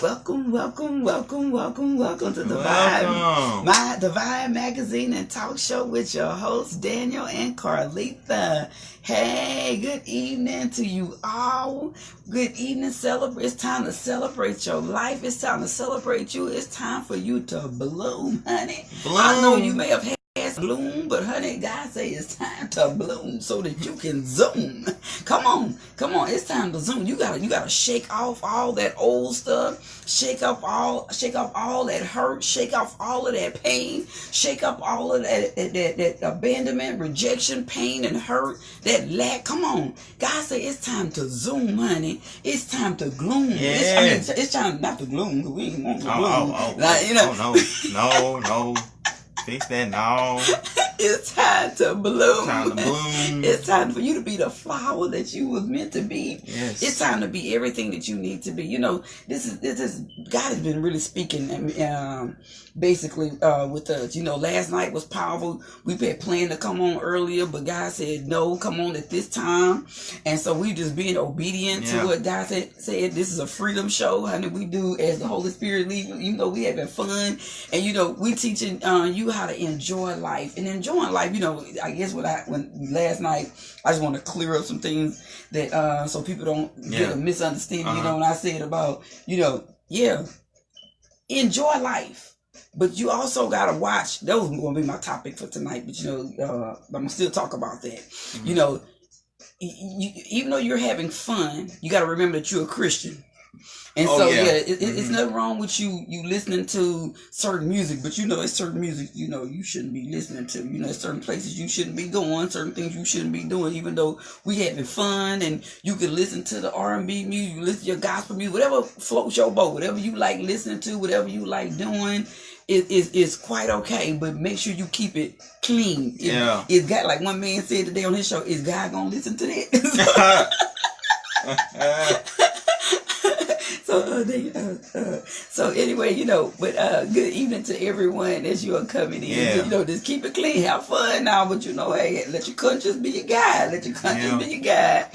Welcome to my Devine magazine and talk show with your hosts Daniel and Carleatha. Hey, good evening to you all. Good evening, It's time to celebrate your life. It's time to celebrate you. It's time for you to bloom, honey. Bloom. I know you may have had bloom, but honey, God say it's time to bloom so that you can zoom. Come on, it's time to zoom. You gotta shake off all that old stuff, shake off all that hurt, shake off all of that pain, shake up all of that abandonment, rejection, pain, and hurt, that lack. Come on, God say it's time to zoom, honey. It's time to gloom. Yeah. It's time not to gloom, because we ain't want to gloom. No. Fix that now. It's time to bloom. Bloom. It's time for you to be the flower that you was meant to be. Yes. It's time to be everything that you need to be. You know, this is God has been really speaking basically with us. You know, last night was powerful. We had planned to come on earlier, but God said no, come on at this time. And so we just being obedient to what God said. This is a freedom show, honey. We do as the Holy Spirit leads. You know, we having fun, and you know, we teaching you how to enjoy life. And enjoying life, you know, I guess when last night, I just want to clear up some things that so people don't get a misunderstanding. You know, when I said about, enjoy life, but you also gotta watch. That was going to be my topic for tonight, but I'm gonna still talk about that. Mm-hmm. You know, even though you're having fun, you got to remember that you're a Christian. And it's nothing wrong with you listening to certain music, but you know, it's certain music, you know, you shouldn't be listening to. You know, there's certain places you shouldn't be going, certain things you shouldn't be doing, even though we having fun. And you can listen to the R&B music, you listen to your gospel music, whatever floats your boat, whatever you like listening to, whatever you like doing, is quite okay. But make sure you keep it clean. It's got, like one man said today on his show, is God gonna listen to that? So anyway, you know, but good evening to everyone as you are coming in. You know, just keep it clean, have fun now, but you know, hey, let your conscience be your guide. Let your conscience be your guide.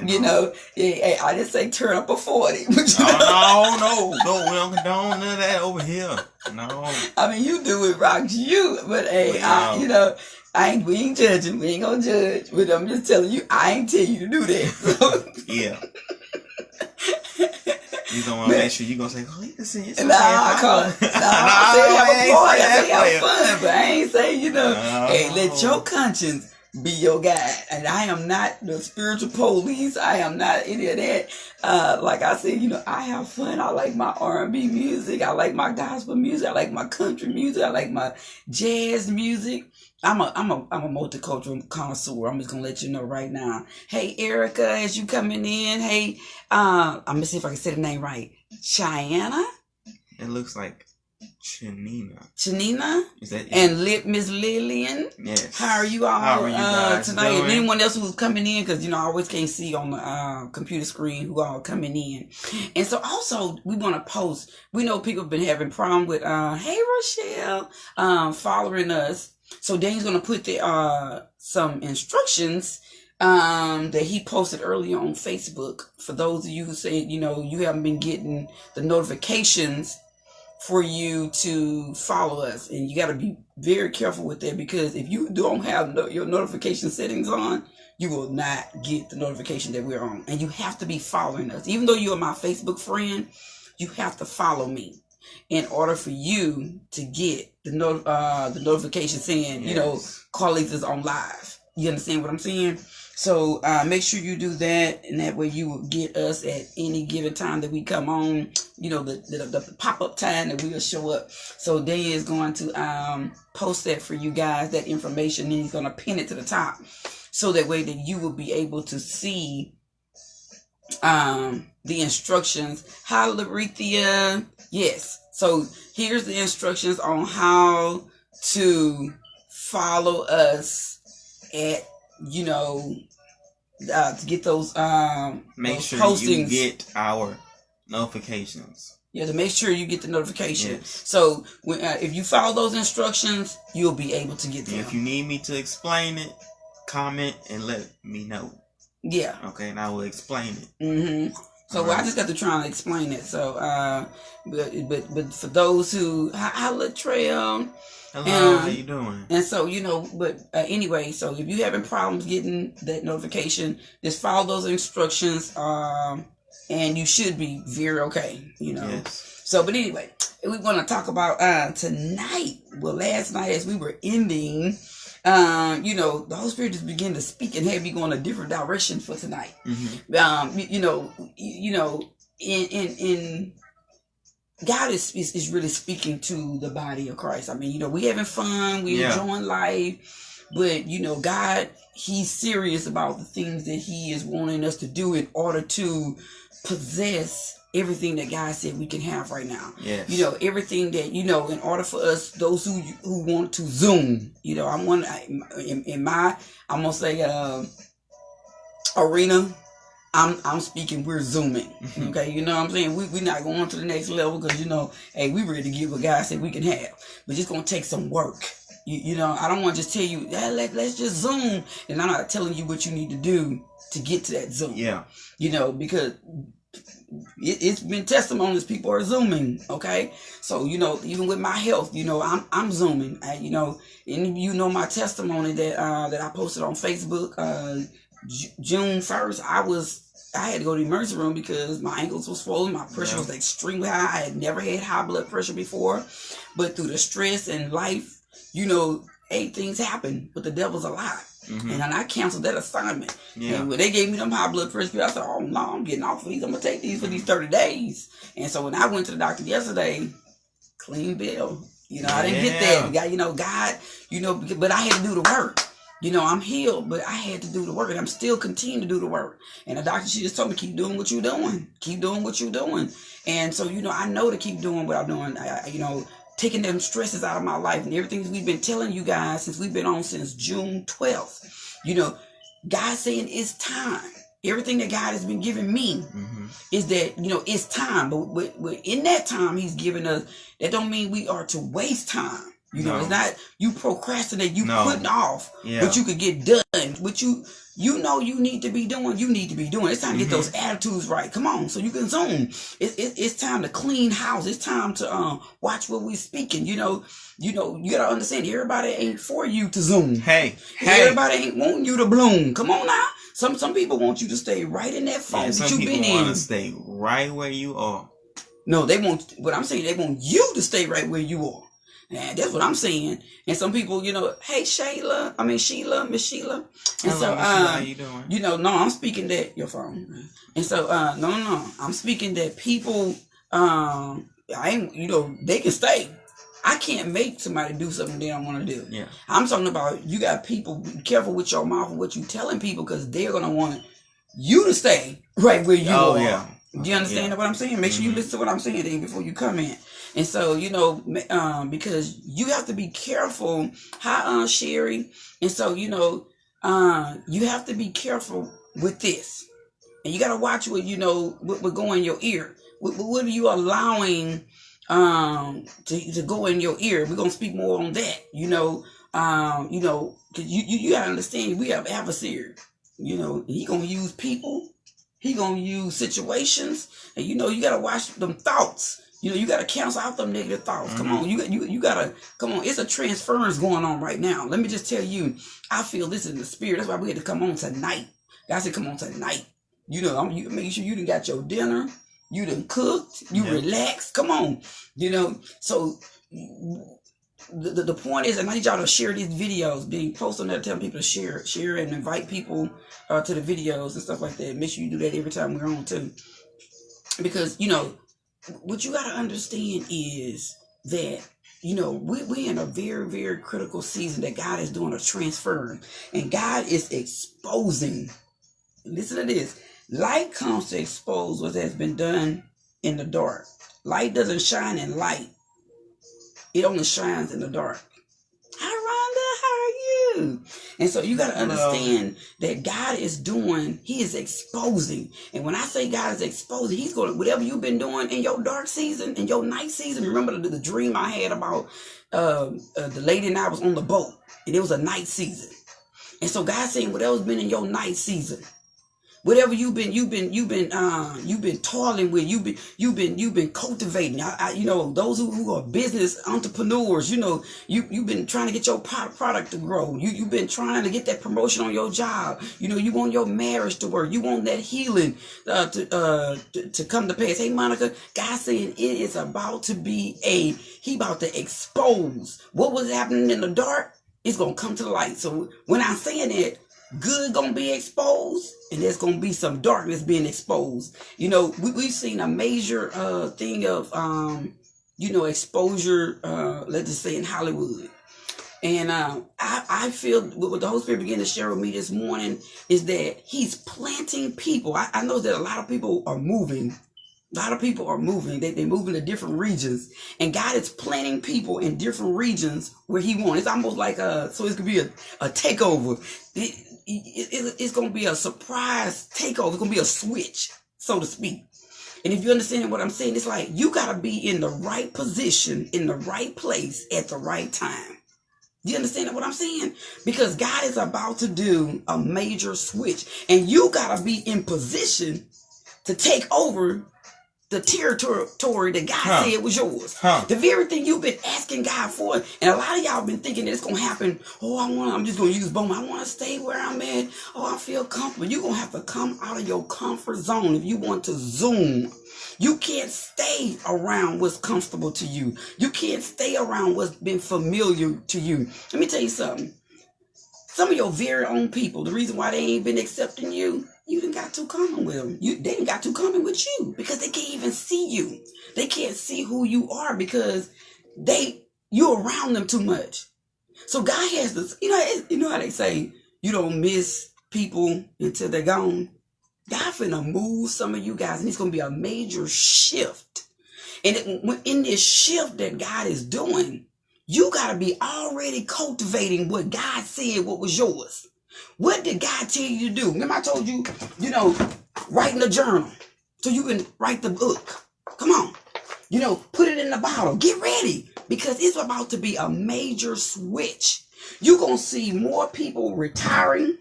You know, hey, I didn't say turn up a 40. But no, we don't condone none of that over here. No. I mean, you do it, rocks you, but hey, we ain't judging. We ain't gonna judge. But I'm just telling you, I ain't tell you to do that. So. Yeah. You don't want to make sure you gonna say, listen. I say have fun, but I ain't say, hey, let your conscience be your guide. And I am not the spiritual police. I am not any of that. Like I said, I have fun. I like my R&B music. I like my gospel music. I like my country music. I like my jazz music. I'm a multicultural connoisseur. I'm just gonna let you know right now. Hey, Erica, as you coming in. Hey, I'm gonna see if I can say the name right. Cheyenne. It looks like Chanina. Is that it? And Miss Lillian. Yes. How are you all? How are you guys tonight? doing? And anyone else who's coming in, because I always can't see on the computer screen who all coming in. And so also we want to post. We know people have been having problem with hey Rochelle following us. So Danny's gonna put some instructions that he posted earlier on Facebook for those of you who say you haven't been getting the notifications for you to follow us, and you got to be very careful with that, because if you don't have your notification settings on, you will not get the notification that we're on. And you have to be following us. Even though you're my Facebook friend, you have to follow me in order for you to get the notification saying, Carleatha is on live. You understand what I'm saying? So make sure you do that, and that way you will get us at any given time that we come on, the pop-up time that we'll show up. So Dan is going to post that for you guys, that information, and he's going to pin it to the top, so that way that you will be able to see the instructions. Hallelujah. Yes. So here's the instructions on how to follow us at, to get those make those sure postings. You get our notifications. Yeah, to make sure you get the notification. Yes. So if you follow those instructions, you'll be able to get them. If you need me to explain it, comment and let me know. Yeah. Okay, and I will explain it. Mm-hmm. So I just got to try and explain it. So, but for those who, hi Latrell. Hello, how you doing? And so, but anyway, so if you're having problems getting that notification, just follow those instructions, and you should be very okay, Yes. So, but anyway, we're going to talk about tonight. Well, last night as we were ending, the Holy Spirit just began to speak and have me going a different direction for tonight. Mm-hmm. In God is really speaking to the body of Christ. I mean, we having fun, we enjoying life, but God, He's serious about the things that He is wanting us to do in order to possess everything that God said we can have right now. Yes. Everything that, in order for us, those who want to Zoom, I'm going to say, arena, I'm speaking, we're Zooming. Okay. You know what I'm saying? We're not going to the next level because, hey, we ready to get what God said we can have. But it's going to take some work. I don't want to just tell you, let's just Zoom. And I'm not telling you what you need to do to get to that Zoom. Yeah. Because it's been testimonies, people are Zooming, okay? So, even with my health, I'm Zooming. And my testimony that I posted on Facebook, June 1st, I had to go to the emergency room because my ankles was swollen, my pressure was extremely high. I had never had high blood pressure before, but through the stress and life, hey, things happen, but the devil's a lie. Mm-hmm. And I canceled that assignment. Yeah. And when they gave me them high blood pressure, I said, oh no, I'm getting off of these. I'm going to take these for these 30 days. And so when I went to the doctor yesterday, clean bill. I didn't get that. God, but I had to do the work. I'm healed, but I had to do the work, and I'm still continuing to do the work. And the doctor, she just told me, keep doing what you're doing. Keep doing what you're doing. And so, I know to keep doing what I'm doing. Taking them stresses out of my life and everything we've been telling you guys since we've been on since June 12th. God saying it's time. Everything that God has been giving me is that, it's time. But in that time He's giving us, that don't mean we are to waste time. It's not you procrastinate, you putting off what you could get done, what you need to be doing, It's time to get those attitudes right. Come on, so you can Zoom. It's time to clean house. It's time to watch what we're speaking. You gotta understand, everybody ain't for you to Zoom. Hey. Everybody ain't wanting you to bloom. Come on now. Some people want you to stay right in that phone that you've been in. Some people want to stay right where you are. No, they want you to stay right where you are. Yeah, that's what I'm saying. And some people, hey Miss Sheila. And hello, so, Sheila, how you doing? No, I'm speaking that your phone. And so, no, I'm speaking that people, they can stay. I can't make somebody do something they don't want to do. Yeah. I'm talking about, you got people, be careful with your mouth and what you telling people, because they're going to want you to stay right where you are. Yeah. Do you understand what I'm saying? Make sure you listen to what I'm saying before you come in. And so, because you have to be careful. Hi, Sherry. And so, you have to be careful with this. And you got to watch what go in your ear. What are you allowing to go in your ear? We're going to speak more on that, because you got to understand, we have adversary. He going to use people. He going to use situations. And, you got to watch them thoughts. You got to cancel out them negative thoughts. Come on. You got to, come on. It's a transference going on right now. Let me just tell you, I feel this in the spirit. That's why we had to come on tonight. God said, come on tonight. You making sure you done got your dinner. You done cooked. You relaxed. Come on. So the point is, and I need y'all to share these videos, being posted on there, telling people to share and invite people to the videos and stuff like that. Make sure you do that every time we're on too. Because, what you got to understand is that, we're in a very, very critical season that God is doing a transfer, and God is exposing. Listen to this. Light comes to expose what has been done in the dark. Light doesn't shine in light. It only shines in the dark. Hi, Rhonda. How are you? And so you got to understand that God is doing, He is exposing. And when I say God is exposing, He's going to, whatever you've been doing in your dark season, in your night season. Remember the dream I had about the lady and I was on the boat, and it was a night season. And so God's saying, whatever's been in your night season, Whatever you've been toiling with, you've been cultivating. You know, those who are business entrepreneurs, you know, you've been trying to get your product to grow. You've been trying to get that promotion on your job. You know, you want your marriage to work. You want that healing to come to pass. Hey, Monica, God saying it is about to be He about to expose what was happening in the dark. It's gonna come to the light. So when I'm saying that, good gonna be exposed, and there's gonna be some darkness being exposed. You know, we've seen a major thing of you know, exposure, let's just say in Hollywood. And I feel what the Holy Spirit began to share with me this morning is that He's planting people. I know that a lot of people are moving. A lot of people are moving. They're moving to different regions. And God is planting people in different regions where He wants. It's almost like so it's going to be a takeover. It's going to be a surprise takeover. It's going to be a switch, so to speak. And if you understand what I'm saying, it's like you got to be in the right position, in the right place at the right time. You understand what I'm saying? Because God is about to do a major switch. And you got to be in position to take over the territory that God said was yours. The very thing you've been asking God for. And a lot of y'all been thinking that it's going to happen. Oh, I'm just going to use Bowman. I want to stay where I'm at. Oh, I feel comfortable. You're going to have to come out of your comfort zone if you want to zoom. You can't stay around what's comfortable to you. You can't stay around what's been familiar to you. Let me tell you something. Some of your very own people, the reason why they ain't been accepting you, you done got too common with them. They done got too common with you because they can't even see you. They can't see who you are because you're around them too much. So God has this, you know how they say, you don't miss people until they're gone. God finna move some of you guys, and it's gonna be a major shift. And in this shift that God is doing, you got to be already cultivating what God said what was yours. What did God tell you to do? Remember I told you, write in a journal so you can write the book. Come on. Put it in the bottle. Get ready because it's about to be a major switch. You're going to see more people retiring.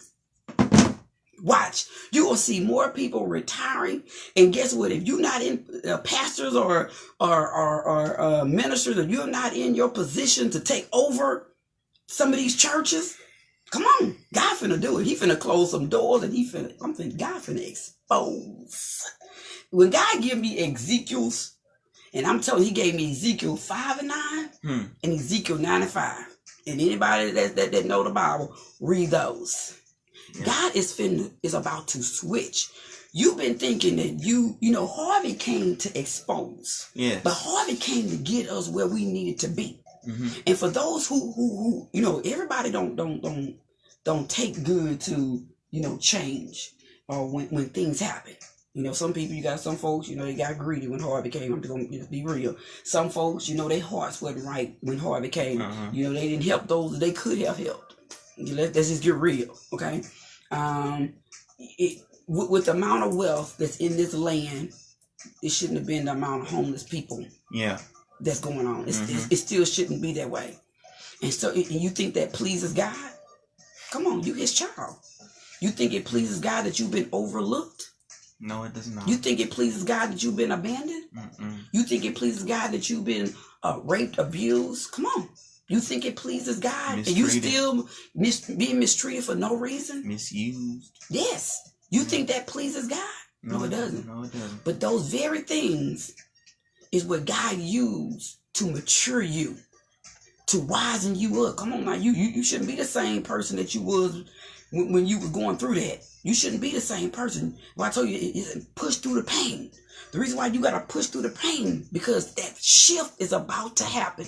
Watch. You're going to see more people retiring. And guess what? If you're not in pastors or ministers, or you're not in your position to take over some of these churches, come on. God finna do it. He finna close some doors and God finna expose. When God gave me Ezekiel's, and I'm telling you, He gave me Ezekiel 5 and 9 and Ezekiel 9 and 5. And anybody that know the Bible, read those. Yeah. God is about to switch. You've been thinking that Harvey came to expose. Yes. But Harvey came to get us where we needed to be. Mm-hmm. And for those who everybody don't take good to change or when things happen. Some people, you got some folks, they got greedy when Harvey came. I'm just gonna be real. Some folks, their hearts wasn't right when Harvey came. Uh-huh. They didn't help those that they could have helped. Let's just get real, okay? With the amount of wealth that's in this land, it shouldn't have been the amount of homeless people. Yeah. That's going on. It still shouldn't be that way. And so, and you think that pleases God? Come on, you His child. You think it pleases God that you've been overlooked? No, it does not. You think it pleases God that you've been abandoned? Mm-mm. You think it pleases God that you've been raped, abused? Come on. You think it pleases God mistreated. And you still being mistreated for no reason? Misused. Yes. You think that pleases God? No, it doesn't. No, it doesn't. But those very things is what God used to mature you, to wisen you up. Come on now, you shouldn't be the same person that you was when you were going through that. You shouldn't be the same person. Well, I told you, push through the pain. The reason why you got to push through the pain, because that shift is about to happen.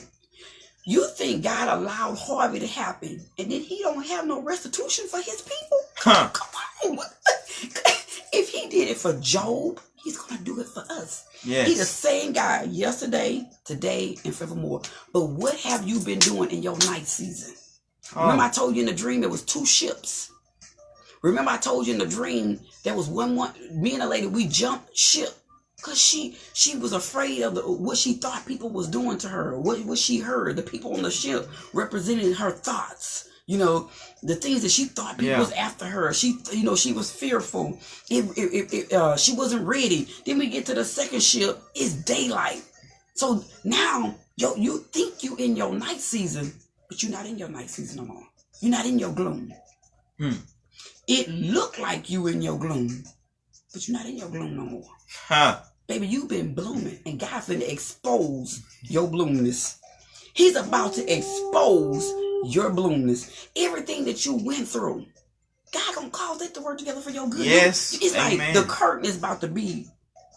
You think God allowed Harvey to happen, and then He don't have no restitution for His people? Huh. Come on. If He did it for Job, He's going to do it for us. Yes. He's the same God yesterday, today, and forevermore. But what have you been doing in your night season? Remember I told you in the dream there was 2 ships. Remember I told you in the dream there was one, me and a lady, we jumped ship. Because she was afraid of what she thought people was doing to her. What she heard. The people on the ship represented her thoughts. You know, the things that she thought people was after her. She, you know, she was fearful. She wasn't ready. Then we get to the second ship. It's daylight. So now, you think you in your night season, but you're not in your night season no more. You're not in your gloom. It look like you in your gloom, but you're not in your gloom no more. Baby, you've been blooming, and God finna expose your bloomness. He's about to expose your bloomness. Everything that you went through, God gonna cause it to work together for your good. Yes, it's amen. Like the curtain is about to be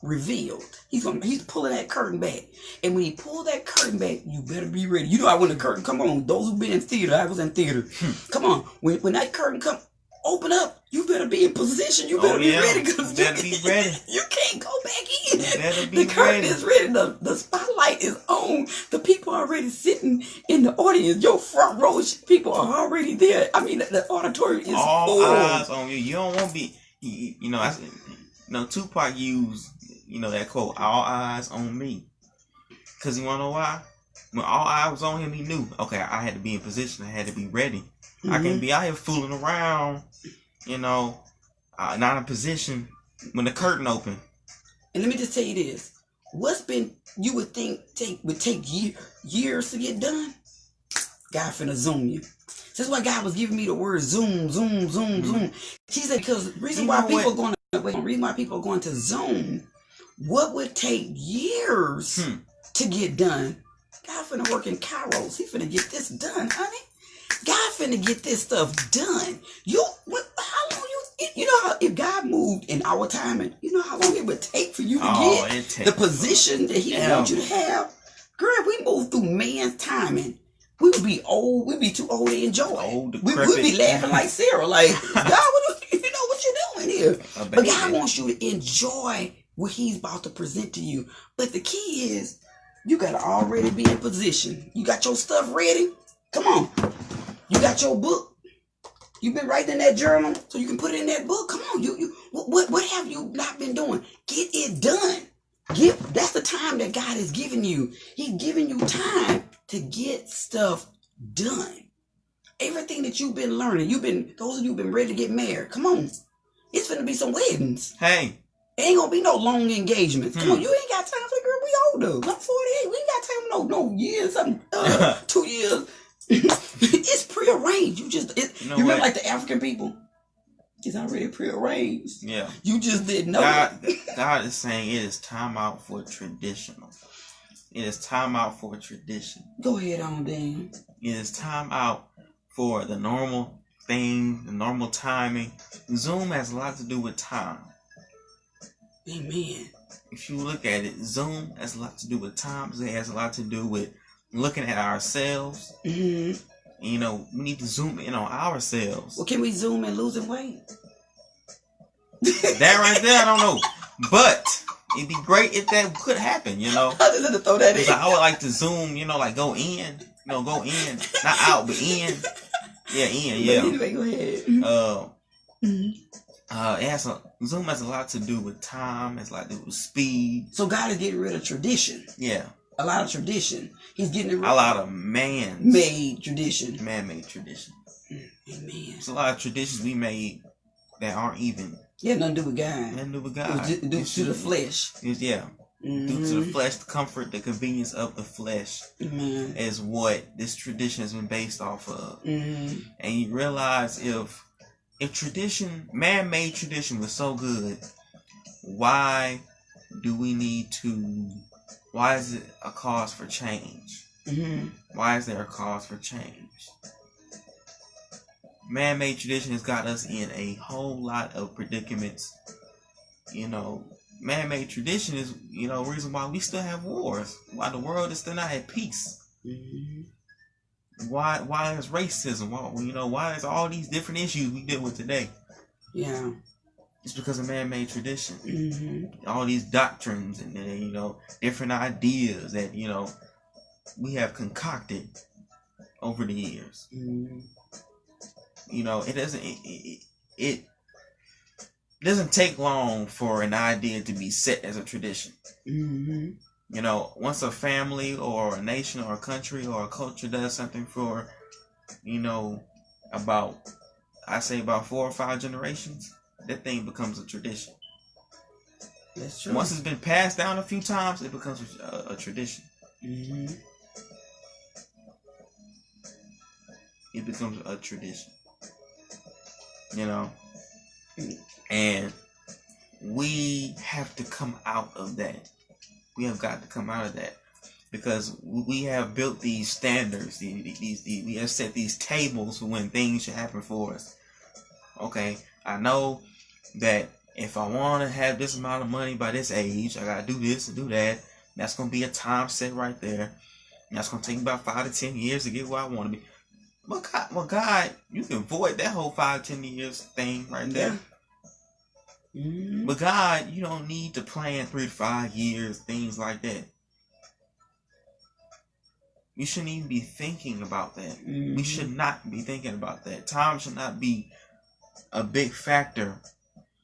revealed. He's pulling that curtain back, and when he pull that curtain back, you better be ready. You know how when the curtain come on, those who've been in theater, I was in theater. Come on, when that curtain come. Open up. You better be in position. You better be ready. You better be ready. You can't go back in. You better be the curtain ready. is ready. The spotlight is on. The people are already sitting in the audience. Your front row people are already there. I mean, the auditorium is all full. Eyes on you. You don't want to be. You know, Tupac used that quote, "All eyes on me," because you want to know why? When all eyes was on him, he knew. Okay, I had to be in position. I had to be ready. I can't be out here fooling around, not in position when the curtain open. And let me just tell you this. You would think would take years to get done? God finna zoom you. That's why God was giving me the word zoom. He said, because the reason why people are going to Zoom, what would take years to get done? God finna work in Kairos. He finna get this done, honey. God finna get this stuff done. How long you know how if God moved in our timing, you know how long it would take for you to get the position that He wants you to have? Girl, if we move through man's timing, we would be old. We'd be too old to enjoy. We'd be laughing like Sarah, like God, what you doing here? But God wants you to enjoy what He's about to present to you. But the key is you gotta already be in position. You got your stuff ready. Come on. You got your book. You've been writing in that journal, so you can put it in that book. Come on, what have you not been doing? Get it done. That's the time that God is giving you. He's giving you time to get stuff done. Everything that you've been learning, those of you who've been ready to get married. Come on, it's gonna be some weddings. Hey, ain't gonna be no long engagements. Come on, you ain't got time for it, girl. We older. I'm 48. We ain't got time for no years. 2 years. It's prearranged. You remember like the African people? It's already prearranged. Yeah. You just didn't know. God is saying it is time out for traditional. It is time out for tradition. Go ahead on, Dan. It is time out for the normal thing, the normal timing. Zoom has a lot to do with time. Amen. If you look at it, Zoom has a lot to do with time. It has a lot to do with looking at ourselves. We need to zoom in on ourselves. Well, can we zoom in losing weight? That right there, I don't know. But it'd be great if that could happen, I just had to throw that in. I would like to zoom, like go in. Go in. Not out, but in. Yeah, in, yeah. But anyway, go ahead. Zoom has a lot to do with time. It's a lot to do with speed. So God is getting rid of tradition. Yeah. A lot of tradition. He's getting rid of a lot of man-made tradition. Amen. It's a lot of traditions we made that aren't even. Yeah, nothing to do with God. Nothing to do with God. Due to the flesh. Due to the flesh, the comfort, the convenience of the flesh is what this tradition has been based off of. And you realize if tradition, man-made tradition was so good, why is it a cause for change? Why is there a cause for change? Man-made tradition has got us in a whole lot of predicaments. Man-made tradition is, reason why we still have wars. Why the world is still not at peace. Why is racism? Why is all these different issues we deal with today? Yeah. It's because of man-made tradition. All these doctrines and different ideas that we have concocted over the years. It doesn't take long for an idea to be set as a tradition. Once a family or a nation or a country or a culture does something for about 4 or 5 generations, that thing becomes a tradition. That's true. Once it's been passed down a few times, it becomes a tradition. Mm-hmm. It becomes a tradition. You know? And we have to come out of that. We have got to come out of that. Because we have built these standards. We have set these tables for when things should happen for us. Okay, I know that if I want to have this amount of money by this age, I got to do this and do that. That's going to be a time set right there. And that's going to take me about 5 to 10 years to get where I want to be. Well, God, you can avoid that whole 5 to 10 years thing right there. Yeah. Mm-hmm. But God, you don't need to plan 3 to 5 years, things like that. You shouldn't even be thinking about that. Mm-hmm. We should not be thinking about that. Time should not be a big factor.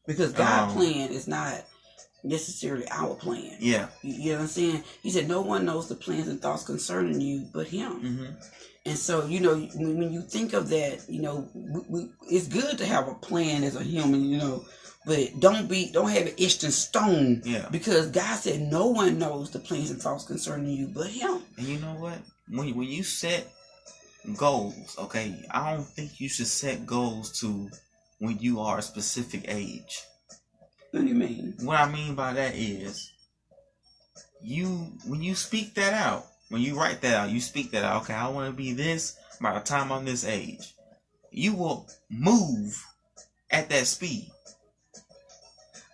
Because God's plan is not necessarily our plan. Yeah. You know what I'm saying? He said, no one knows the plans and thoughts concerning you but him. Mm-hmm. And so, you know, when you think of that, you know, it's good to have a plan as a human, you know, but don't have it etched in stone. Yeah. Because God said no one knows the plans and thoughts concerning you but him. And you know what? When you set goals, okay, I don't think you should set goals to when you are a specific age. What do you mean? What I mean by that is, when you speak that out, when you write that out, you speak that out, okay, I want to be this by the time I'm this age. You will move at that speed.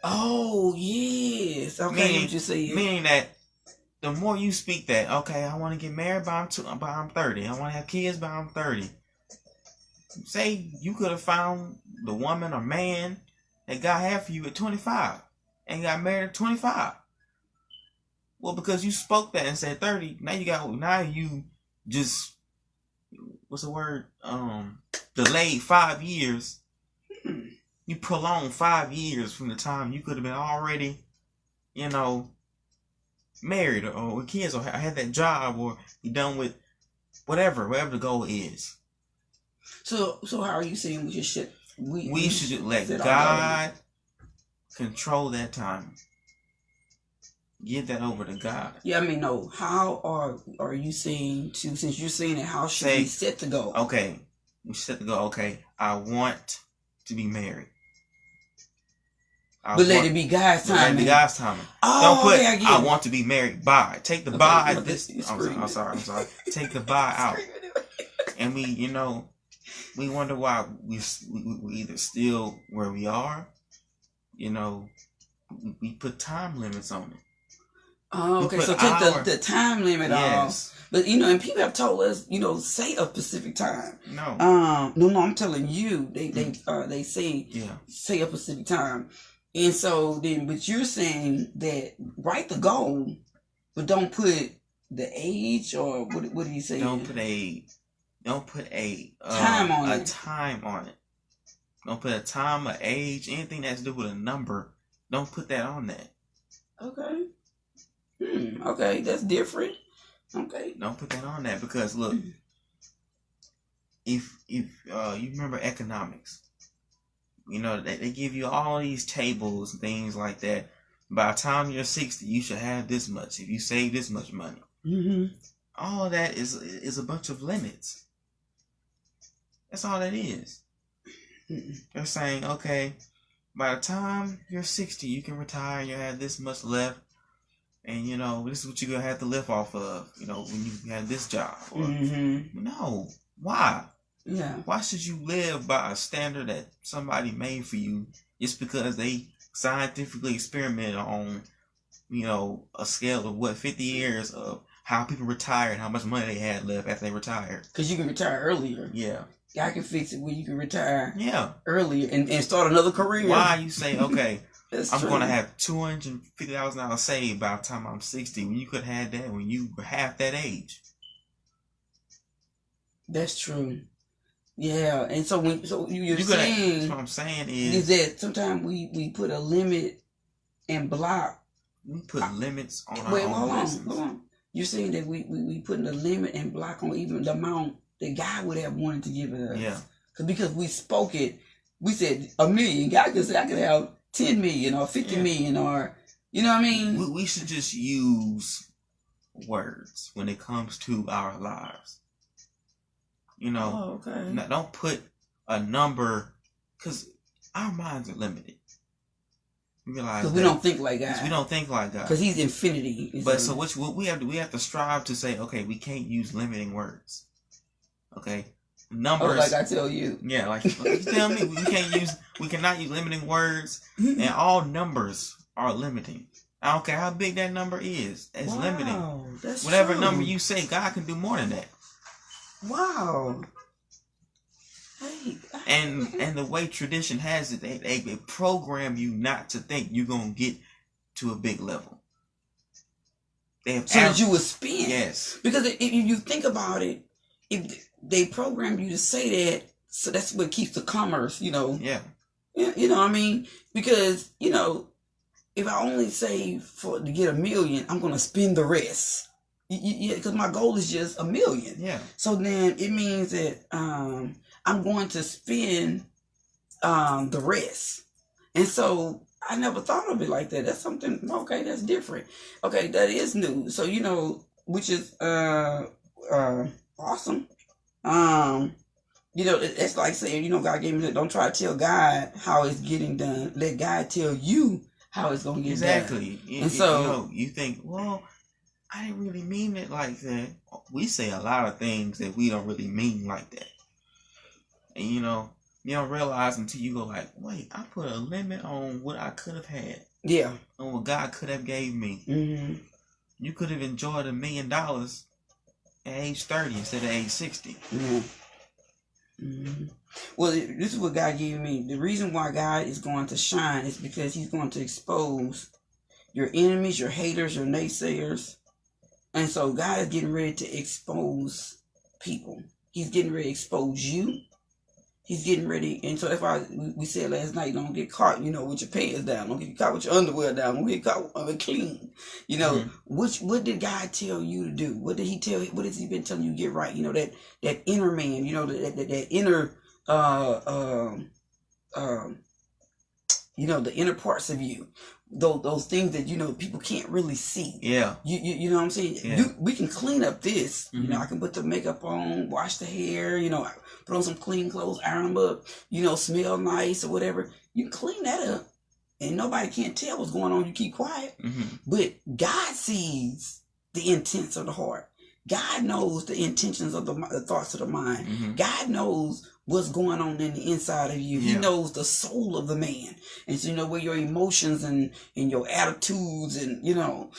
Oh, yes. Okay, what you say. Meaning that the more you speak that, okay, I want to get married by I'm 30. I want to have kids by I'm 30. Say you could have found the woman or man that God had for you at 25 and got married at 25. Well, because you spoke that and said 30, now you just, what's the word? Delayed 5 years. You prolonged 5 years from the time you could have been already, you know, married or with kids or had that job or you done with whatever the goal is. So how are you saying we should let God control that time? Give that over to God. Yeah, I mean, no. How are you saying to, since you're saying it, how should we set the goal? Okay, we set the goal. Okay, I want to be married. Let it be God's timing. Let it be God's timing. Oh, don't put, okay, I want to be married by. Take the by. I'm sorry. Take the by out. And we wonder why we either still where we are. You know, we put time limits on it. Oh, okay. So take the time limit off. But and people have told us, say a specific time. No. No, I'm telling you, they say say a specific time. And so then, but you're saying that write the goal, but don't put the age or what do you say? Don't put a time on it. A time on it. Don't put a time, a age, anything that's to do with a number. Don't put that on that. Okay. Okay, that's different. Okay. Don't put that on that because look, if you remember economics, they give you all these tables and things like that. By the time you're 60, you should have this much. If you save this much money, all of that is a bunch of limits. That's all that is. They're saying, okay, by the time you're 60, you can retire. You have this much left. And, this is what you're going to have to live off of, when you have this job. Or, no. Why? Yeah. Why should you live by a standard that somebody made for you just because they scientifically experimented on, a scale of 50 years of how people retired, how much money they had left after they retired? Because you can retire earlier. Yeah. God can fix it where you can retire earlier and start another career. Why you say, okay, I'm true. going to have $250,000 saved by the time I'm 60 when you could have had that when you were half that age? That's true. Yeah, and so you're saying, that's what I'm saying is that sometimes we put a limit and block. We put limits on our own blessings. Hold on. You're saying that we putting a limit and block on even the amount that God would have wanted to give us. Yeah. because we spoke it. We said $1 million. God could say I could have 10 million or 50 million or, you know what I mean? We should just use words when it comes to our lives. You know, don't put a number, because our minds are limited. Because we don't think like God. We don't think like God. Because He's infinity. But so what we have to strive to say, okay, we can't use limiting words. Okay? Numbers. Like I tell you. Yeah, like you tell me we cannot use limiting words, and all numbers are limiting. I don't care how big that number is. It's limiting. That's whatever true. number you say, God can do more than that. Wow. And the way tradition has it, they program you not to think you're gonna get to a big level. So that you would spin. Yes. Because if you think about it, if they program you to say that, so that's what keeps the commerce, you know. Yeah. You know what I mean? Because, you know, if I only save to get $1 million, I'm gonna spend the rest. Yeah, because my goal is just $1 million. Yeah. So then it means that I'm going to spend the rest. And so I never thought of it like that. That's something, okay, that's different. Okay, that is new. So, you know, which is awesome. You know, it's like saying, you know, God gave me that. Don't try to tell God how it's getting done. Let God tell you how it's going to get done. Exactly. And so, you know, you think, well, I didn't really mean it like that. We say a lot of things that we don't really mean like that. And you know, you don't realize until you go like, wait, I put a limit on what I could have had. Yeah. On what God could have gave me. Mm-hmm. You could have enjoyed $1 million at age 30 instead of age 60. Mm-hmm. Mm-hmm. Well, this is what God gave me. The reason why God is going to shine is because He's going to expose your enemies, your haters, your naysayers. And so God is getting ready to expose people. He's getting ready to expose you. He's getting ready. And so we said last night, don't get caught, you know, with your pants down. Don't get caught with your underwear down. Don't get caught clean. You know, what did God tell you to do? What did He tell you? What has He been telling you to get right? You know, that inner man, you know, that inner, you know, the inner parts of you. Those things that, you know, people can't really see. Yeah. You know what I'm saying? Yeah. We can clean up this. You know, I can put the makeup on, wash the hair, you know, put on some clean clothes, iron them up, you know, smell nice or whatever. You can clean that up and nobody can't tell what's going on. You keep quiet. But God sees the intents of the heart. God knows the intentions of the thoughts of the mind. God knows what's going on in the inside of you. He knows the soul of the man. And so, you know, where your emotions and your attitudes and, you know,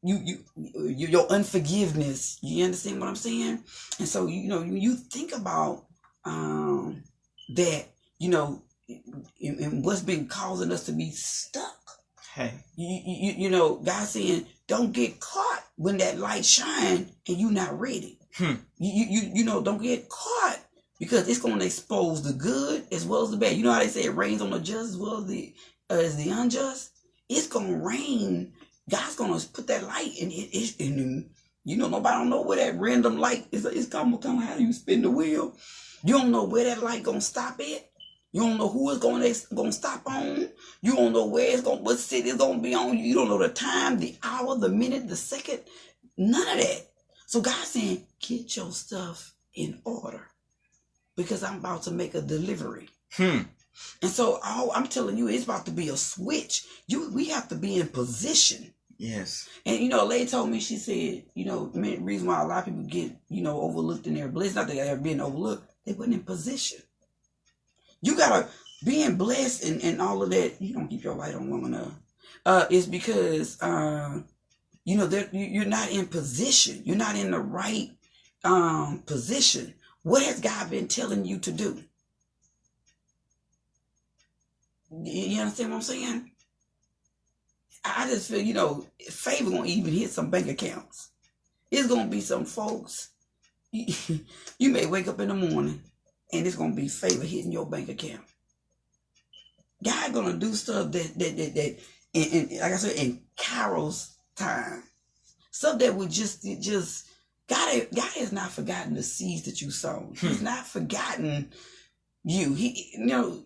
your unforgiveness. You understand what I'm saying? And so, you know, you think about that, you know, and what's been causing us to be stuck. Hey. You know, God saying, don't get caught when that light shine and you're not ready. You know, don't get caught because it's going to expose the good as well as the bad. You know how they say it rains on the just as well as the unjust? It's going to rain. God's going to put that light in it. And you know, nobody don't know where that random light is. It's going to how you spin the wheel. You don't know where that light going to stop at. You don't know who it's going to stop on. You don't know where what city it's going to be on. You don't know the time, the hour, the minute, the second. None of that. So God's saying, get your stuff in order because I'm about to make a delivery. And so I'm telling you, it's about to be a switch. We have to be in position. Yes. And, you know, a lady told me, she said, you know, the reason why a lot of people get, you know, overlooked in their bliss, not that they're being overlooked, they weren't in position. You gotta being blessed and all of that. You don't keep your light on long enough. Is because you know you're not in position. You're not in the right position. What has God been telling you to do? You understand what I'm saying? I just feel, you know, favor gonna even hit some bank accounts. It's gonna be some folks. You may wake up in the morning. And it's gonna be favor hitting your bank account. God gonna do stuff that in like I said, in Carol's time, stuff that would just God has not forgotten the seeds that you sown. He's not forgotten you. He,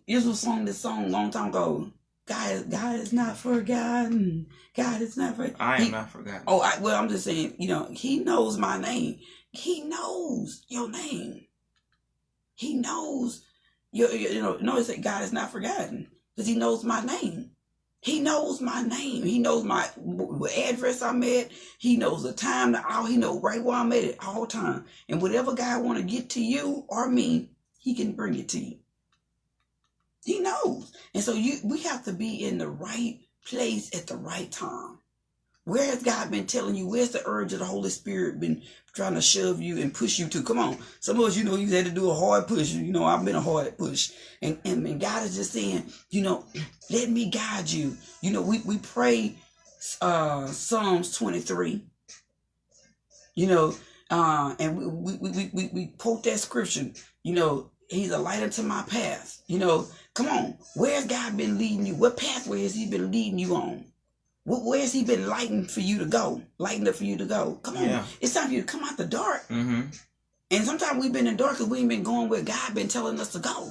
Israel sung this song a long time ago. God is not forgotten. God is not forgotten. I am not forgotten. Oh, I'm just saying, he knows my name. He knows your name. He knows notice that God is not forgotten because he knows my name. He knows my name. He knows what address I'm at. He knows the time, the hour. He knows right where I'm at all time. And whatever God want to get to you or me, he can bring it to you. He knows. And so we have to be in the right place at the right time. Where has God been telling you? Where's the urge of the Holy Spirit been trying to shove you and push you to? Come on. Some of us, you had to do a hard push. I've been a hard push. And God is just saying, let me guide you. We pray Psalms 23. And we quote that scripture. He's a light unto my path. Come on. Where's God been leading you? What pathway has he been leading you on? Where's he been lighting for you to go? Lighting up for you to go. Come on. Yeah. It's time for you to come out the dark. Mm-hmm. And sometimes we've been in the dark because we ain't been going where God been telling us to go.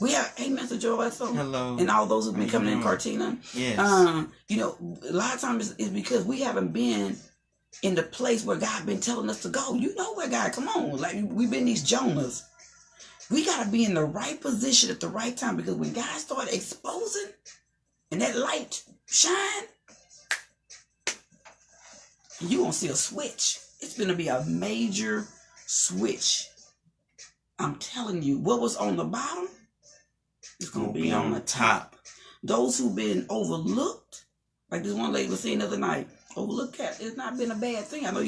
We have, amen to Joel. Hello. And all those who've been coming in, Cartina. Yes. A lot of times it's because we haven't been in the place where God been telling us to go. Where God, come on. Like we've been these Jonahs. We got to be in the right position at the right time because when God started exposing and that light shine, you gonna see a switch. It's gonna be a major switch. I'm telling you, what was on the bottom is gonna be on the top. Those who've been overlooked, like this one lady was saying the other night, overlooked it's not been a bad thing. I know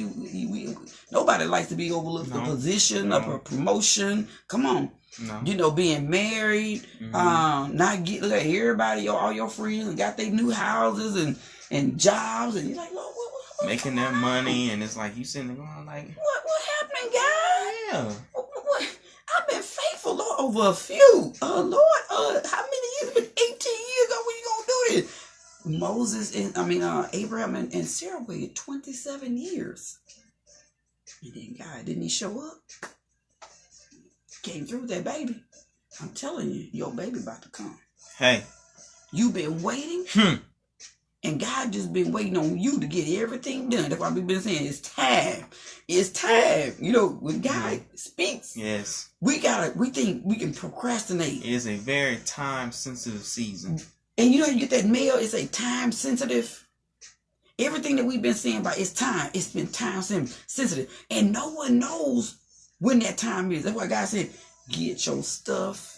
nobody likes to be overlooked. No. A position, a promotion. Come on. No. Being married, look at everybody, all your friends and got their new houses and jobs, and you're like, Lord, what making their money, and it's like you sitting there going like, what happened, God? Yeah. What? I've been faithful, Lord, over a few. Lord, how many years? 18 years ago, when you gonna do this? Moses and Abraham and Sarah waited 27 years. And then God, didn't he show up? Came through with that baby. I'm telling you, your baby about to come. Hey. You've been waiting. And God just been waiting on you to get everything done. That's why we've been saying it's time. It's time. When God speaks, yes, we think we can procrastinate. It is a very time sensitive season. And you get that mail, it's a time sensitive. Everything that we've been saying about it's time, it's been time sensitive. And no one knows when that time is. That's why God said, get your stuff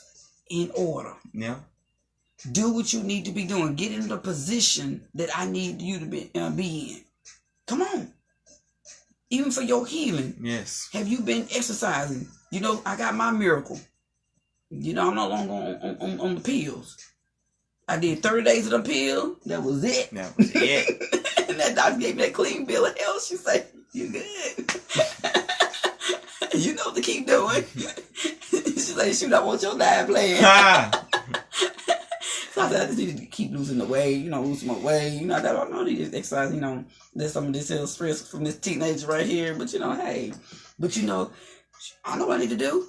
in order. Yeah. Do what you need to be doing. Get in the position that I need you to be in. Come on. Even for your healing. Yes. Have you been exercising? I got my miracle. I'm no longer on the pills. I did 30 days of the pill. That was it. That was it. And that doctor gave me that clean bill of health. She said, you good. You know what to keep doing. She's like, shoot, I want your diet plan. So I said, I just need to keep losing the weight, lose my weight. I don't need to exercise, there's some of this stress from this teenager right here. But, hey, I know what I need to do.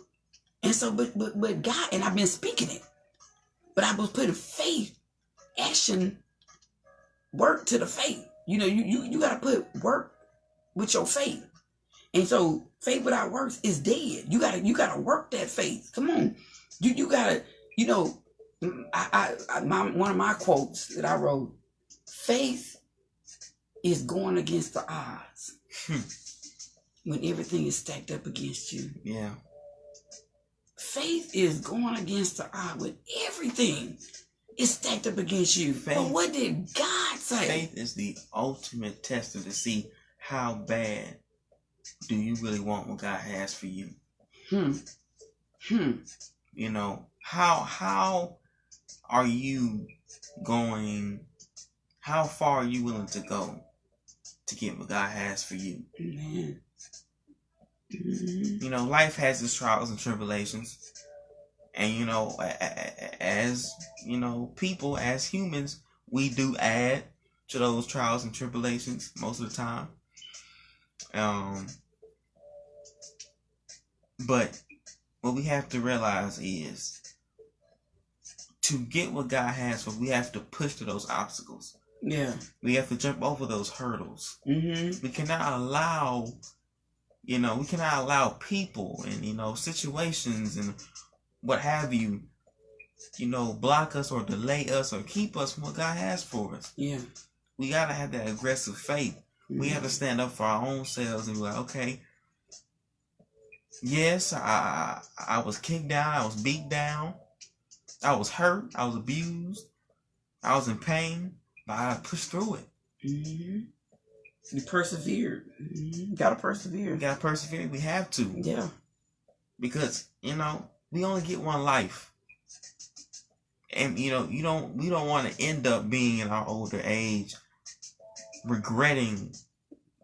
And so, but God, and I've been speaking it. But I was putting faith, action, work to the faith. You got to put work with your faith. And so faith without works is dead. You gotta work that faith. Come on. You gotta, one of my quotes that I wrote, faith is going against the odds. When everything is stacked up against you. Yeah. Faith is going against the odds when everything is stacked up against you. Faith, but what did God say? Faith is the ultimate tester to see how bad do you really want what God has for you. How are you going? How far are you willing to go to get what God has for you? Amen. Life has its trials and tribulations. And, as, people, as humans, we do add to those trials and tribulations most of the time. But what we have to realize is to get what God has for us, we have to push through those obstacles. Yeah. We have to jump over those hurdles. Mm-hmm. We cannot allow, people and, situations and what have you, block us or delay us or keep us from what God has for us. Yeah. We got to have that aggressive faith. Mm-hmm. We have to stand up for our own selves and be like, okay, yes, I was kicked down, I was beat down, I was hurt, I was abused, I was in pain, but I pushed through it. Mm-hmm. You persevered. Mm-hmm. Gotta persevere. We gotta persevere. We have to. Yeah. Because, we only get one life. And, we don't want to end up being in our older age regretting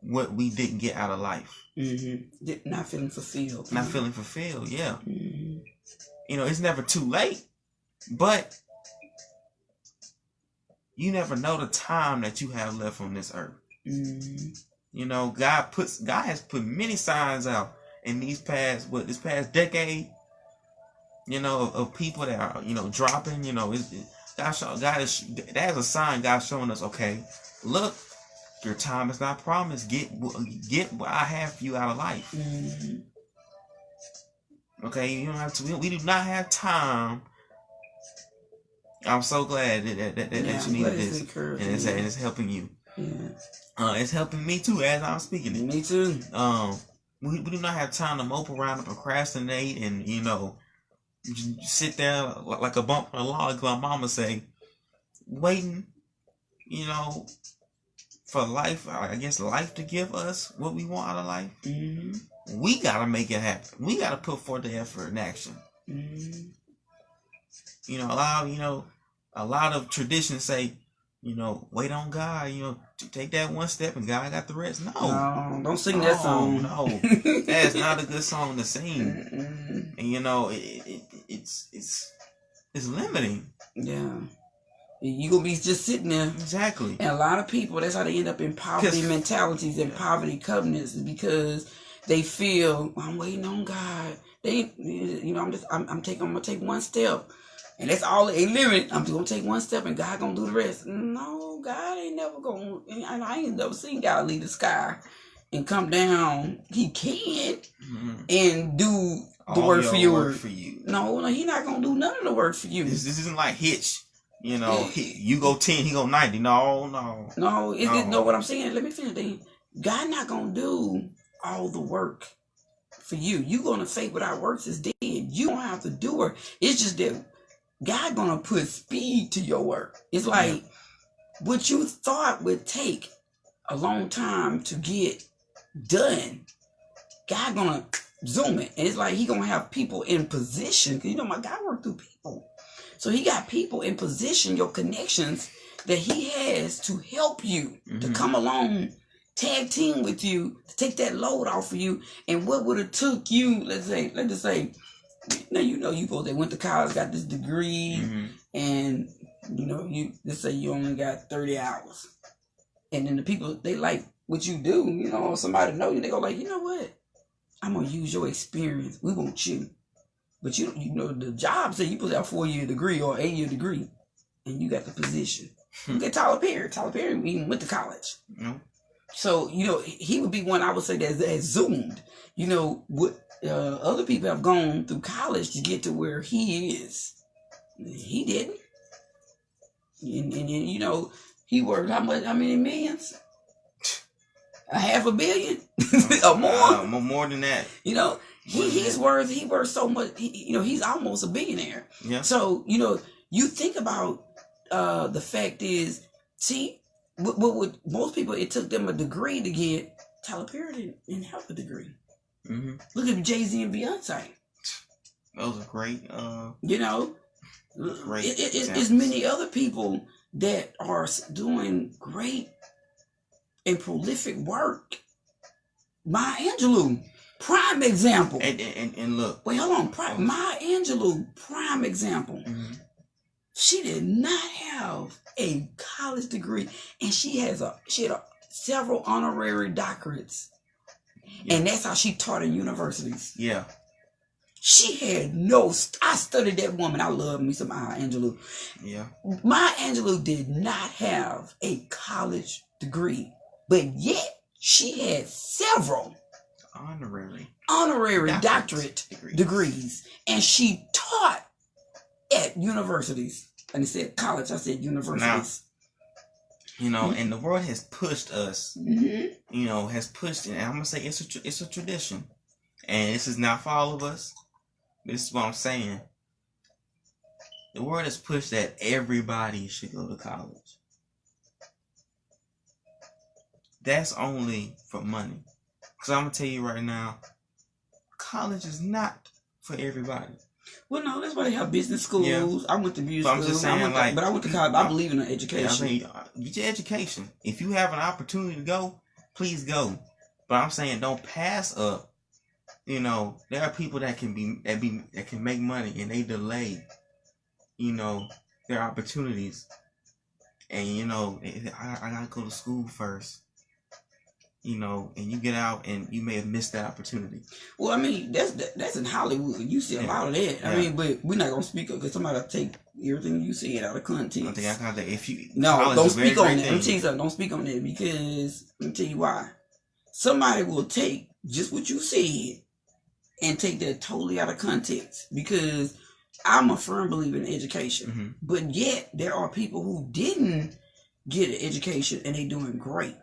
what we didn't get out of life. Mm-hmm. Not feeling fulfilled. Not feeling fulfilled, yeah. Mm-hmm. It's never too late. But you never know the time that you have left on this earth. Mm-hmm. God has put many signs out in this past decade, of people that are, dropping, that is a sign God's showing us, okay, look, your time is not promised. Get what I have for you out of life. Mm-hmm. Okay, you don't have to. We do not have time. I'm so glad that you need this, and it's helping you. Yeah. It's helping me too as I'm speaking it. Me too. We do not have time to mope around and procrastinate and sit there like a bump on a log. My mama say, waiting, for life. I guess life to give us what we want out of life. Mm-hmm. We gotta make it happen. We gotta put forth the effort and action. Mm-hmm. A lot of traditions say, wait on God, to take that one step and God got the rest. No, don't sing that song. No, that's not a good song to sing. And it's limiting. Yeah. You gonna be just sitting there. Exactly. And a lot of people, that's how they end up in poverty mentalities and poverty covenants, because they feel, I'm waiting on God. I'm gonna take one step. And that's all it limit. I'm just gonna take one step and God gonna do the rest. No, God ain't never gonna, and I ain't never seen God leave the sky and come down. He can and do the work for you. No, he not gonna do none of the work for you. This isn't like Hitch. You go 10, he go 90. No. No, what I'm saying, let me finish. God not gonna do all the work for you. You gonna faith without works is dead. You don't have to do work. It's just that God gonna put speed to your work. It's like what you thought would take a long time to get done, God gonna zoom it. And it's like he gonna have people in position. Because my God work through people. So he got people in position, your connections that he has to help you, to come along, tag team with you, to take that load off of you. And what would have took you, let's just say, now you folks that went to college, got this degree, and let's say you only got 30 hours. And then the people, they like what you do, somebody know you, they go like, you know what? I'm gonna use your experience. We want you. But the job said you put out a 4-year degree or 8-year degree, and you got the position. Look at Tyler Perry. Tyler Perry even went to college. So, he would be one I would say that zoomed. What other people have gone through college to get to where he is. He didn't. And he worked how many millions? $500 million or more? More than that. He's worth so much. He's almost a billionaire. Yeah. So you think about the fact is, see, what would most people, it took them a degree to get. Tyler Perry didn't have a degree. Look at Jay-Z and Beyonce. Those are great. Great. It's many other people that are doing great and prolific work. Maya Angelou, prime example. And look. Wait, hold on. Maya Angelou, prime example. She did not have a college degree, and she had several honorary doctorates, and that's how she taught in universities. Yeah. She had no. I studied that woman. I love me some Maya Angelou. Yeah. Maya Angelou did not have a college degree, but yet she had several honorary doctorate degrees, and she taught at universities. And I said college. I said universities. Now, and the world has pushed us. Has pushed, and I'm gonna say it's a tradition, and this is not for all of us. This is what I'm saying. The world has pushed that everybody should go to college. That's only for money. Because I'm going to tell you right now, college is not for everybody. Well, no, that's why they have business schools. Yeah. I went to business schools. I'm just saying, but I went to college. I believe in education. Get your education. If you have an opportunity to go, please go. But I'm saying don't pass up. There are people that can make money and they delay, their opportunities. And I gotta go to school first. And you get out and you may have missed that opportunity. Well, I mean, that's in Hollywood. You see a lot of that. Yeah. I mean, but we're not gonna speak up because somebody will take everything you said out of context. I think I got that. Don't speak on that. Let me tell you something. Don't speak on that because let me tell you why. Somebody will take just what you said and take that totally out of context, because I'm a firm believer in education, but yet there are people who didn't get an education and they doing great.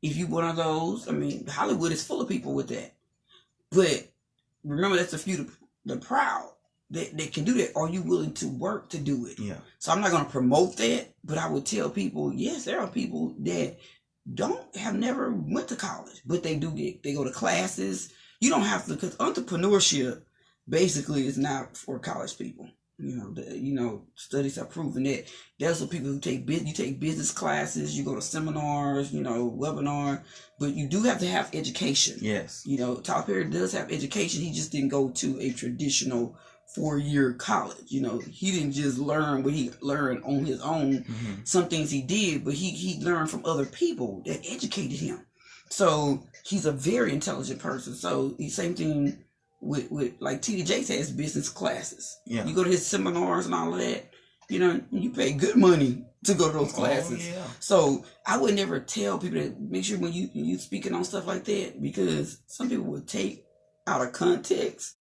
If you one of those, I mean, Hollywood is full of people with that. But remember, that's a few, the proud that can do that. Are you willing to work to do it? Yeah. So I'm not going to promote that, but I would tell people, yes, there are people that have never went to college, but they go to classes. You don't have to, because entrepreneurship basically is not for college people. Studies have proven that. There's some people who take business classes, you go to seminars, webinar, but you do have to have education. Yes. Tyler Perry does have education. He just didn't go to a traditional 4-year college. He didn't just learn what he learned on his own. Some things he did, but he learned from other people that educated him. So he's a very intelligent person. So the same thing with like T.D. Jakes has business classes. Yeah. You go to his seminars and all of that, you pay good money to go to those classes. Yeah. So I would never tell people that, make sure when you speaking on stuff like that, because some people will take out of context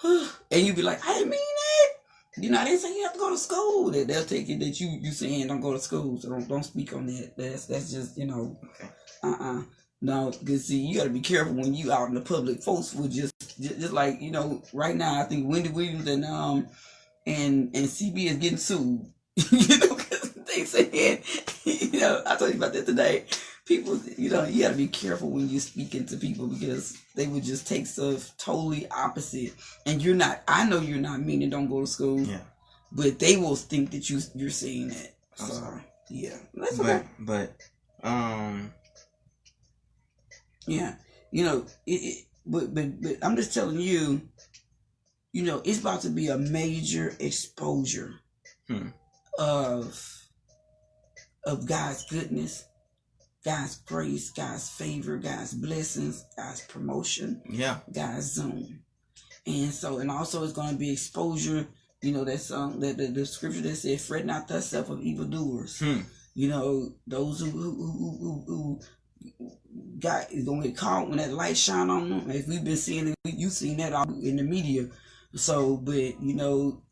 and you be like, I didn't mean that. I didn't say you have to go to school. They'll take it that you saying don't go to school. So don't speak on that. That's just, Okay. No, because see, you got to be careful when you out in the public. Folks will just like, right now, I think Wendy Williams and CB is getting sued. Because they said, I told you about that today. People, you got to be careful when you're speaking to people, because they would just take stuff totally opposite. And I know you're not meaning don't go to school. Yeah. But they will think that you're saying that. So, yeah. That's okay. But, yeah, but I'm just telling you, it's about to be a major exposure of God's goodness, God's grace, God's favor, God's blessings, God's promotion, God's zone. And also it's going to be exposure, that's the scripture that said, fret not thyself of evildoers. Those who is gonna get caught when that light shine on them. If we've been seeing it, you've seen that all in the media. So, but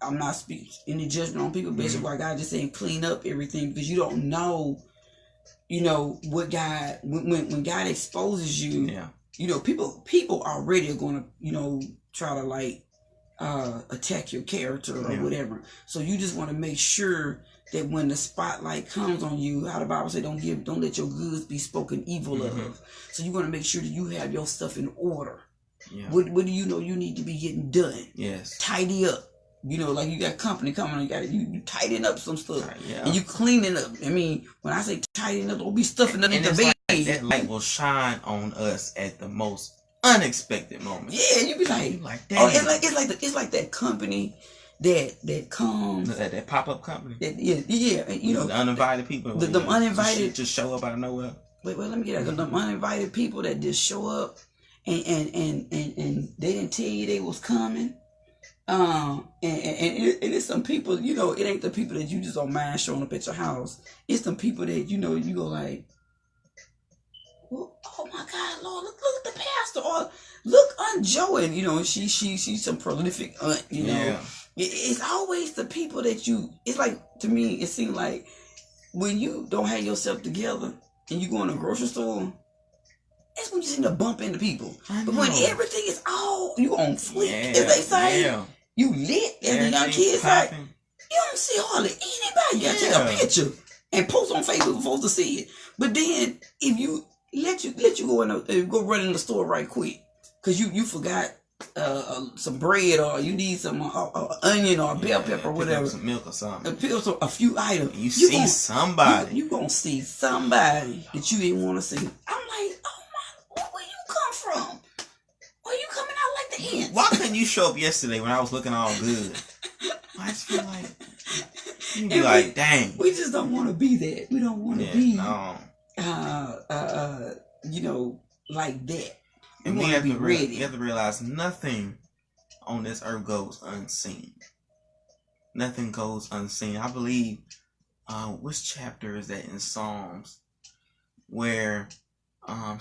I'm not speaking any judgment on people. Basically, why God just saying clean up everything, because you don't know, what God when God exposes you. Yeah. People already are gonna try to attack your character or whatever. So you just want to make sure that when the spotlight comes on you, how the Bible say, don't let your goods be spoken evil of. So you want to make sure that you have your stuff in order. Yeah. What do you need to be getting done? Yes. Tidy up. Like you got company coming, you tighten up some stuff. Yeah. And you cleaning up. I mean, when I say tighten up, don't be stuffing underneath the bed. That light will shine on us at the most unexpected moment. Yeah, you be like, damn. Oh, it's like that company that comes, that pop-up company. The uninvited people. The uninvited just show up out of nowhere. Wait, let me get that. The uninvited people that just show up and they didn't tell you they was coming. And it's some people, it ain't the people that you just don't mind showing up at your house. It's some people that you go like, well, oh my God, Lord, look at the pastor, or look Aunt Joe, and she's some prolific aunt, Yeah. It's always the people that it's like, to me, it seems like when you don't have yourself together and you go in a grocery store, that's when you seem to bump into people. But when everything is all, you on fleek, as they say, you lit, as the young kids say, you don't see hardly anybody. You gotta take a picture and post on Facebook for folks to see it. But then, if you let you go run in the store right quick, because you forgot some bread, or you need some onion or bell pepper or whatever, some milk or something, a few items, you see somebody, you gonna see somebody that you didn't want to see. I'm like, oh my, where you come from? Where you coming out like the ants? Why couldn't you show up yesterday when I was looking all good? I just feel like you be like, dang, we just don't want to be that. We don't want to be like that. And we have to ready. You have to realize nothing on this earth goes unseen. Nothing goes unseen. I believe, which chapter is that in Psalms, where I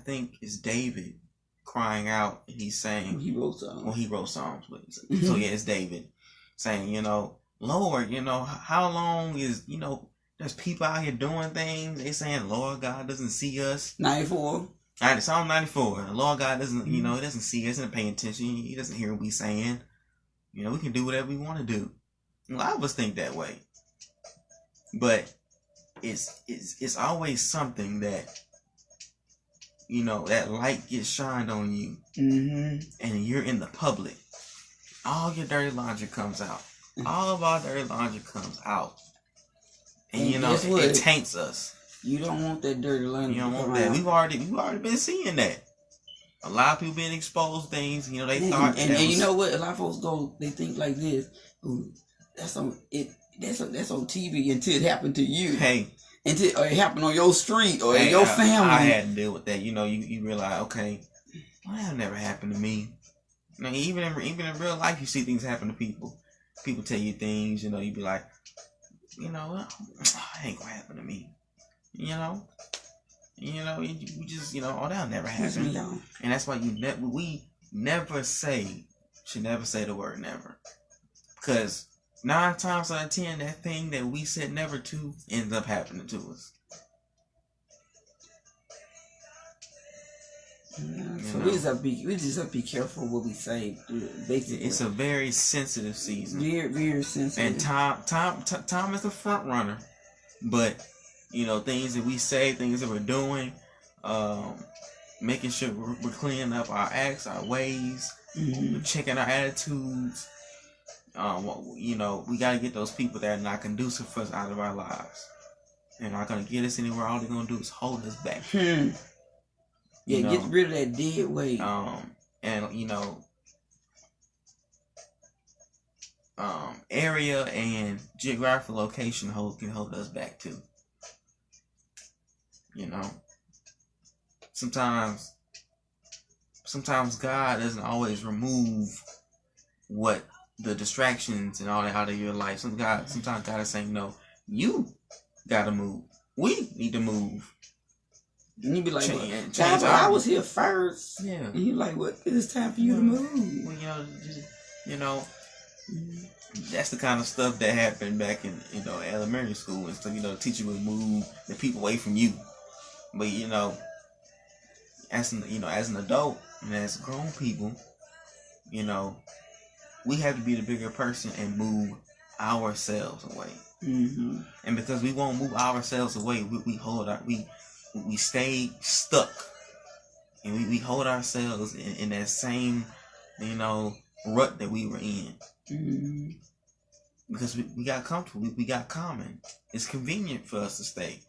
think it's David crying out, and he's saying, he wrote Psalms. Well, he wrote Psalms, but so yeah, it's David saying, Lord, how long is, there's people out here doing things. They saying, Lord God doesn't see us. 94. Psalm 94. The Lord God doesn't, He doesn't see us, doesn't pay attention. He doesn't hear what we saying. We can do whatever we want to do. A lot of us think that way, but it's always something that that light gets shined on you, and you're in the public. All your dirty laundry comes out. All of our dirty laundry comes out, and it taints us. You don't want that dirty laundry. You don't want that. We've already been seeing that. A lot of people been exposed things. They thought. And you know what? A lot of folks they think like this. Ooh, that's on TV until it happened to you. Hey. Until it happened on your street or in your family. I had to deal with that. You realize, okay, well, that never happened to me. Even in real life, you see things happen to people. People tell you things. You be like, it ain't gonna happen to me. You just, oh, that'll never happen. And that's why we should never say the word never. Because 9 times out of 10, that thing that we said never to ends up happening to us. So we just have to be careful what we say. Basically, it's a very sensitive season. Very, very sensitive. And time is the front runner, but things that we say, things that we're doing, making sure we're cleaning up our acts, our ways, we're checking our attitudes. We got to get those people that are not conducive for us out of our lives. They're not going to get us anywhere. All they're going to do is hold us back. Yeah, get rid of that dead weight. Area and geographical location can hold us back too. Sometimes God doesn't always remove what the distractions and all that out of your life. Sometimes God is saying, no, you gotta move. We need to move. And you be like, I was here first. Yeah. And you like, what? It's time for you to move. Well, that's the kind of stuff that happened back in elementary school and stuff. The teacher would move the people away from you. But as an adult and as grown people, we have to be the bigger person and move ourselves away. And because we won't move ourselves away, we stay stuck, and we hold ourselves in that same rut that we were in. Because we got comfortable, we got common. It's convenient for us to stay.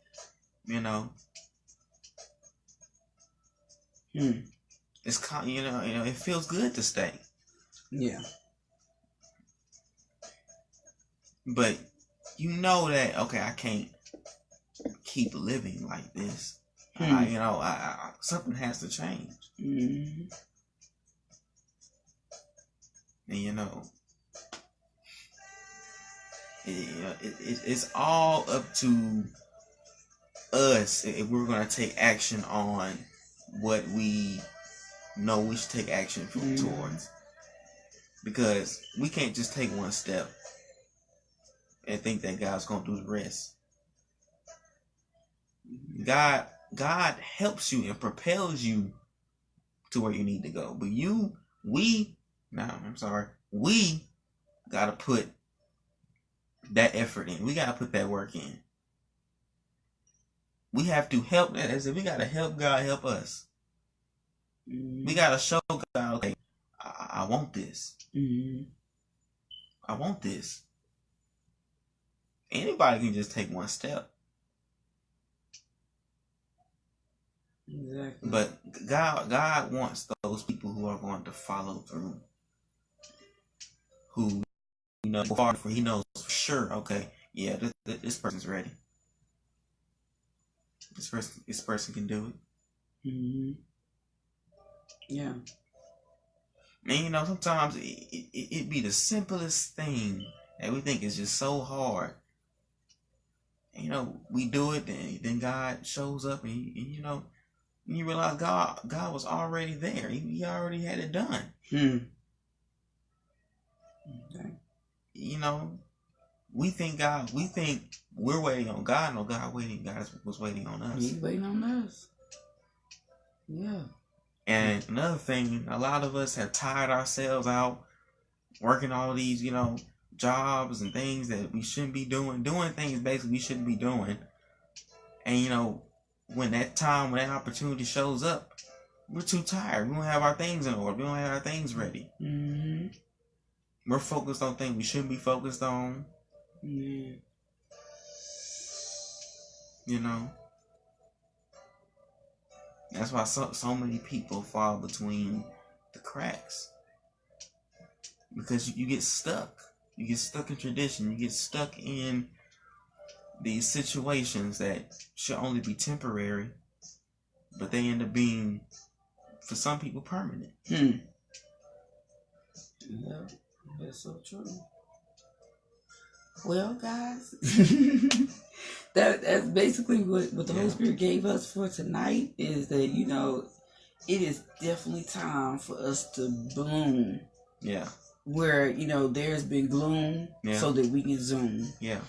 It's it feels good to stay. Yeah. But that, okay, I can't keep living like this. something has to change. Mm-hmm. And you know, it's all up to us if we're going to take action on what we know we should take action towards. Because we can't just take one step and think that God's going to do the rest. God helps you and propels you to where you need to go. But we got to put that effort in. We got to put that work in. We have to help, as if we got to help God help us. Mm-hmm. We got to show God, okay, I want this. Mm-hmm. I want this. Anybody can just take one step. Exactly. But God wants those people who are going to follow through. Who, you know, for he knows for sure, okay, yeah, this person's ready. This person can do it. Mm-hmm. Yeah. And you know, sometimes it be the simplest thing that we think is just so hard. And, you know, we do it, and then God shows up, and you know, you realize God was already there. He already had it done. Okay. You know, we think we're waiting on God. No, God was waiting on us. He's waiting on us. Yeah. And another thing, a lot of us have tired ourselves out working all these, you know, jobs and things that we shouldn't be doing things basically we shouldn't be doing. And you know, when that opportunity shows up, we're too tired. We don't have our things in order. We don't have our things ready. Mm-hmm. We're focused on things we shouldn't be focused on. Mm-hmm. You know, that's why so many people fall between the cracks, because you get stuck. You get stuck in tradition. You get stuck in these situations that should only be temporary, but they end up being, for some people, permanent. Yeah, that's so true. Well, guys, that's basically what the Holy Spirit gave us for tonight, is that, you know, it is definitely time for us to bloom. Yeah. Where, you know, there's been gloom, so that we can zoom. Yeah.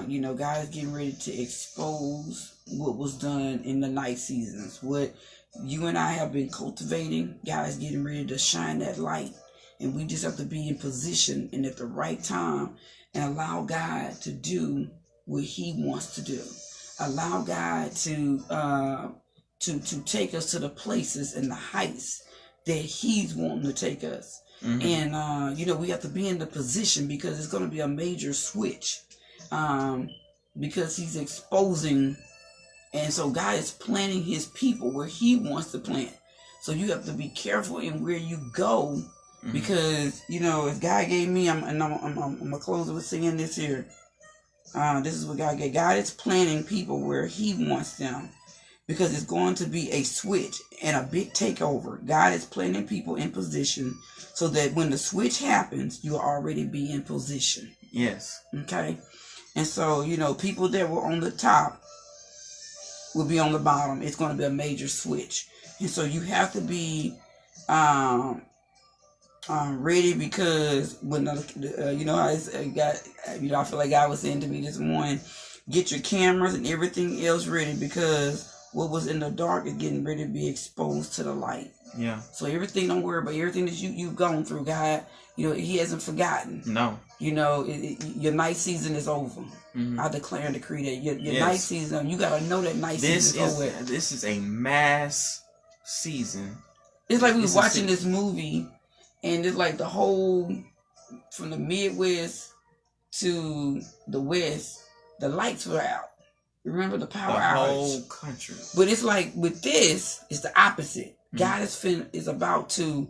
You know, God is getting ready to expose what was done in the night seasons. What you and I have been cultivating, God is getting ready to shine that light. And we just have to be in position and at the right time and allow God to do what He wants to do. Allow God to take us to the places and the heights that He's wanting to take us. Mm-hmm. And, you know, we have to be in the position, because it's going to be a major switch, because He's exposing. And so God is planting His people where He wants to plant. So you have to be careful in where you go, mm-hmm. because, you know, if God gave me, I'm going to close with saying this here. This is what God gave. God is planting people where He wants them, because it's going to be a switch and a big takeover. God is planting people in position so that when the switch happens, you'll already be in position. Yes. Okay? And so, you know, people that were on the top will be on the bottom. It's going to be a major switch. And so you have to be ready, because when you know, I feel like God was saying to me this morning, get your cameras and everything else ready, because what was in the dark is getting ready to be exposed to the light. Yeah. So everything, don't worry about everything that you've gone through. God, you know, He hasn't forgotten. No. You know, your night season is over. Mm-hmm. I declare and decree that your night season, you got to know that night season is over. This is a mass season. It's like we were watching this movie, and it's like the whole, from the Midwest to the West, the lights were out. Remember the power outage? The whole country. But it's like with this, it's the opposite. Mm-hmm. God is about to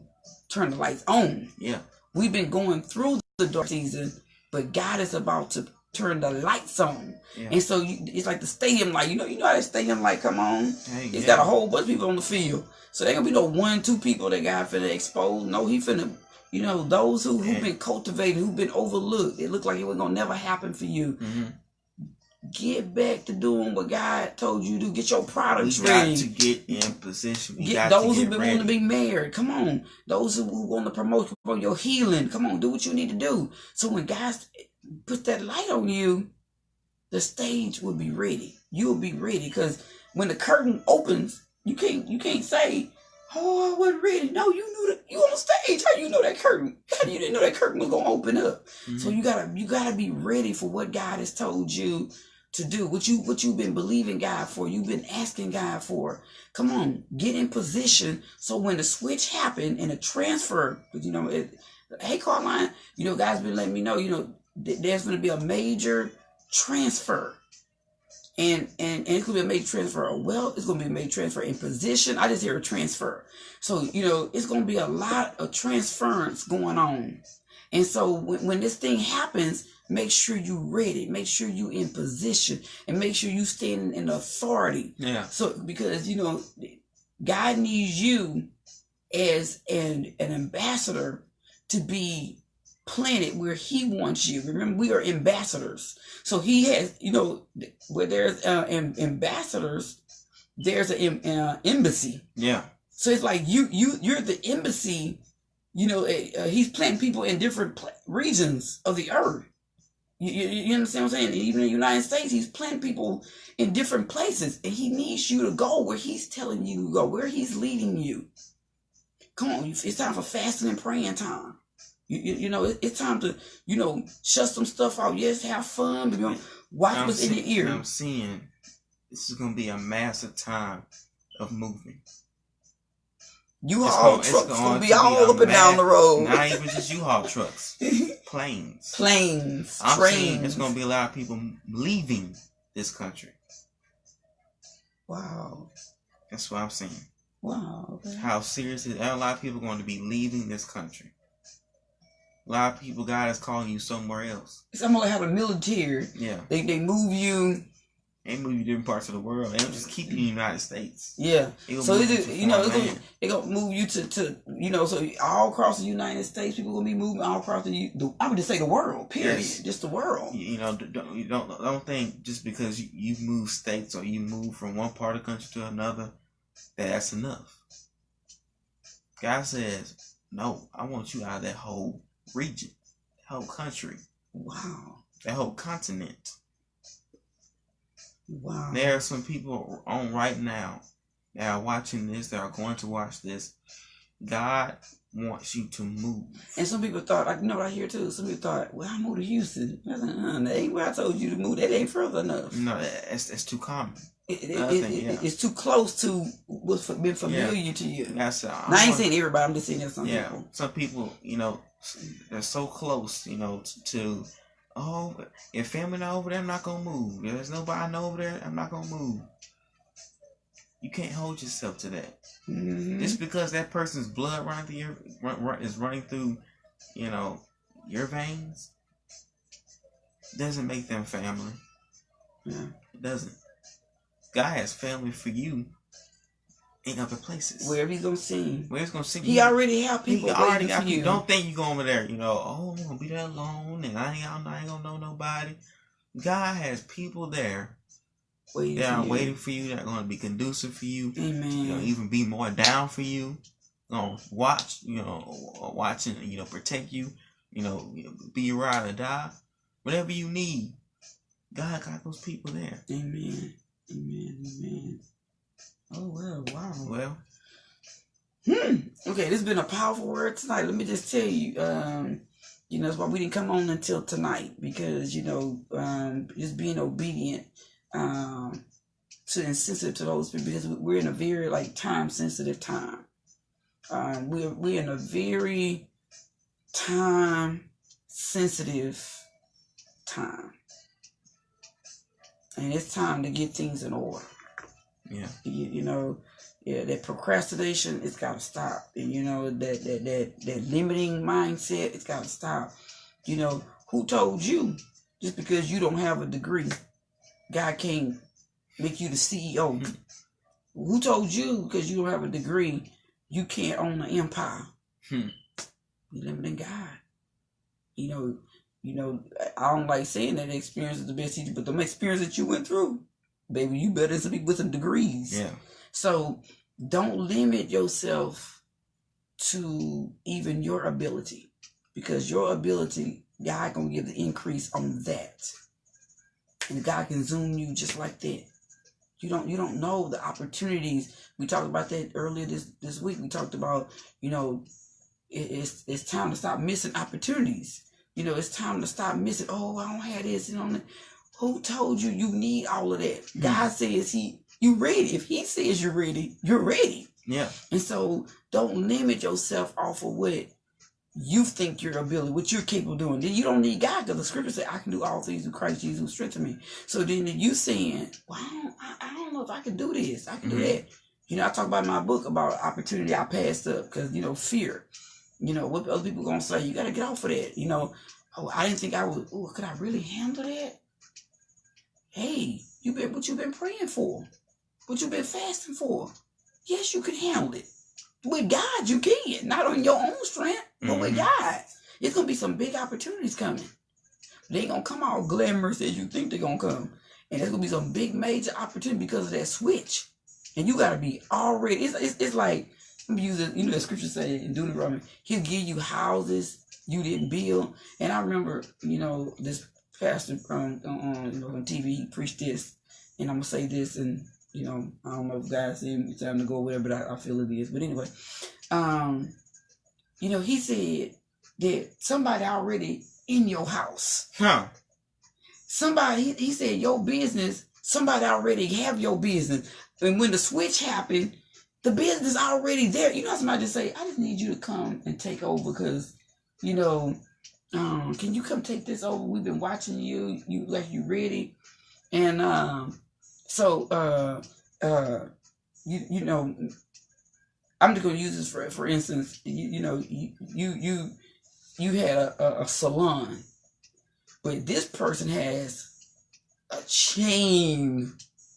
turn the lights on. Yeah. We've been going through the dark season, but God is about to turn the lights on. Yeah. And so it's like the stadium light. You know how that stadium light come on? Hey, It's got a whole bunch of people on the field. So there gonna be no 1, 2 people that God finna expose. No, he finna, those who've been cultivated, who've been overlooked. It looked like it was gonna never happen for you. Get back to doing what God told you to. Get your products ready. We got to get in position. Get those who've been wanting to be married. Come on. Those who want to promote your healing. Come on, do what you need to do. So when God puts that light on you, the stage will be ready. You'll be ready, because when the curtain opens, you can't say, "Oh, I wasn't ready." No, you knew that you on the stage. How you know that curtain? How you didn't know that curtain was gonna open up? So you gotta be ready for what God has told you to do, what you've been believing God for, you've been asking God for. Come on, get in position so when the switch happened and the transfer, hey Carleatha, God's been letting me know, there's going to be a major transfer, and it's going to be a major transfer of wealth. It's going to be a major transfer in position. I just hear a transfer, so it's going to be a lot of transference going on, and so when this thing happens, make sure you ready. Make sure you in position, and make sure you stand in authority. Yeah. So because God needs you as an ambassador to be planted where He wants you. Remember, we are ambassadors. So He has, where there's ambassadors, there's an embassy. Yeah. So it's like you're the embassy. He's planting people in different regions of the earth. You understand what I'm saying? Even in the United States, He's planting people in different places, and He needs you to go where He's telling you to go, where He's leading you. Come on, it's time for fasting and praying time. It's time to, shut some stuff out. Yes, have fun, but watch what's in your ear. I'm seeing this is going to be a massive time of movement. U-Haul trucks going to be all up and down the road. Not even just U-Haul trucks. Planes, trains. There's going to be a lot of people leaving this country. Wow. That's what I'm saying. Wow. Okay. How serious is a lot of people going to be leaving this country? A lot of people, God is calling you somewhere else. It's almost like how the military. Yeah. They move you. They move you to different parts of the world. They don't just keep you in the United States. Yeah. So it's gonna move you to so all across the United States, people gonna be moving all across I would just say the world. Period. Yes. Just the world. Don't think just because you move states or you move from one part of the country to another that's enough. God says, no, I want you out of that whole region, that whole country. Wow. That whole continent. Wow. There are some people on right now that are watching this, that are going to watch this. God wants you to move. And some people thought, I hear too, some people thought, well, I moved to Houston. I said, that ain't where I told you to move. That ain't further enough. No, it's too common. It's too close to what's been familiar to you. That's I ain't saying everybody, I'm just saying that some people. Some people, they're so close, to if family not over there, I'm not gonna move. If there's nobody I know over there, I'm not gonna move. You can't hold yourself to that. Mm-hmm. Just because that person's blood is running through, your veins, doesn't make them family. Yeah. It doesn't. God has family for you in other places. Wherever He's gonna sing. Where He's gonna sing. He already have people. He already got you. Don't think you go over there, I'm gonna be there alone and I ain't gonna know nobody. God has people there waiting for you, that are gonna be conducive for you. Amen. Even be more down for you. Watch, watching, protect you, be your ride or die. Whatever you need, God got those people there. Amen. Oh, well, wow. Well. Okay, this has been a powerful word tonight. Let me just tell you, that's why we didn't come on until tonight, because, just being obedient and sensitive to those people, because we're in a very, time-sensitive time. We're in a very time-sensitive time. And it's time to get things in order. Yeah. That procrastination, it's got to stop. And, that limiting mindset, it's got to stop. Who told you Just because you don't have a degree, God can't make you the CEO. Who told you because you don't have a degree, you can't own an empire? You limiting God. You know, I don't like saying that experience is the best teacher, but the experience that you went through, baby, you better than some people with some degrees. Yeah. So don't limit yourself to even your ability, because your ability, God gonna give the increase on that, and God can zoom you just like that. You don't know the opportunities. We talked about that earlier this week. We talked about, it's time to stop missing opportunities. It's time to stop missing. Oh, I don't have this. Who told you you need all of that? God says you ready. If He says you're ready, you're ready. Yeah. And so don't limit yourself off of what you think your ability, what you're capable of doing. Then you don't need God, because the scripture says, I can do all things through Christ Jesus who strengthens me. So then you saying, well, I don't know if I can do this. I can do that. I talk about in my book about opportunity I passed up because, fear. What other people going to say? You got to get off of that. Oh, I didn't think I would. Oh, could I really handle that? Hey, what you been praying for? What you been fasting for? Yes, you can handle it. With God, you can. Not on your own strength, but with God. It's going to be some big opportunities coming. They ain't going to come out glamorous as you think they're going to come. And there's going to be some big major opportunity because of that switch. And you got to be already. It's like, I'm using, the scripture say in Deuteronomy, He'll give you houses you didn't build. And I remember, this pastor on TV, he preached this. And I'm going to say this, and I don't know if God said it's time to go whatever, but I feel it is. But anyway, he said that somebody already in your house. Somebody, he said your business, somebody already have your business. And when the switch happened, the business already there. Somebody just say, I just need you to come and take over because, can you come take this over? We've been watching you. You ready? And So, I'm just gonna use this for instance. You had a salon, but this person has a chain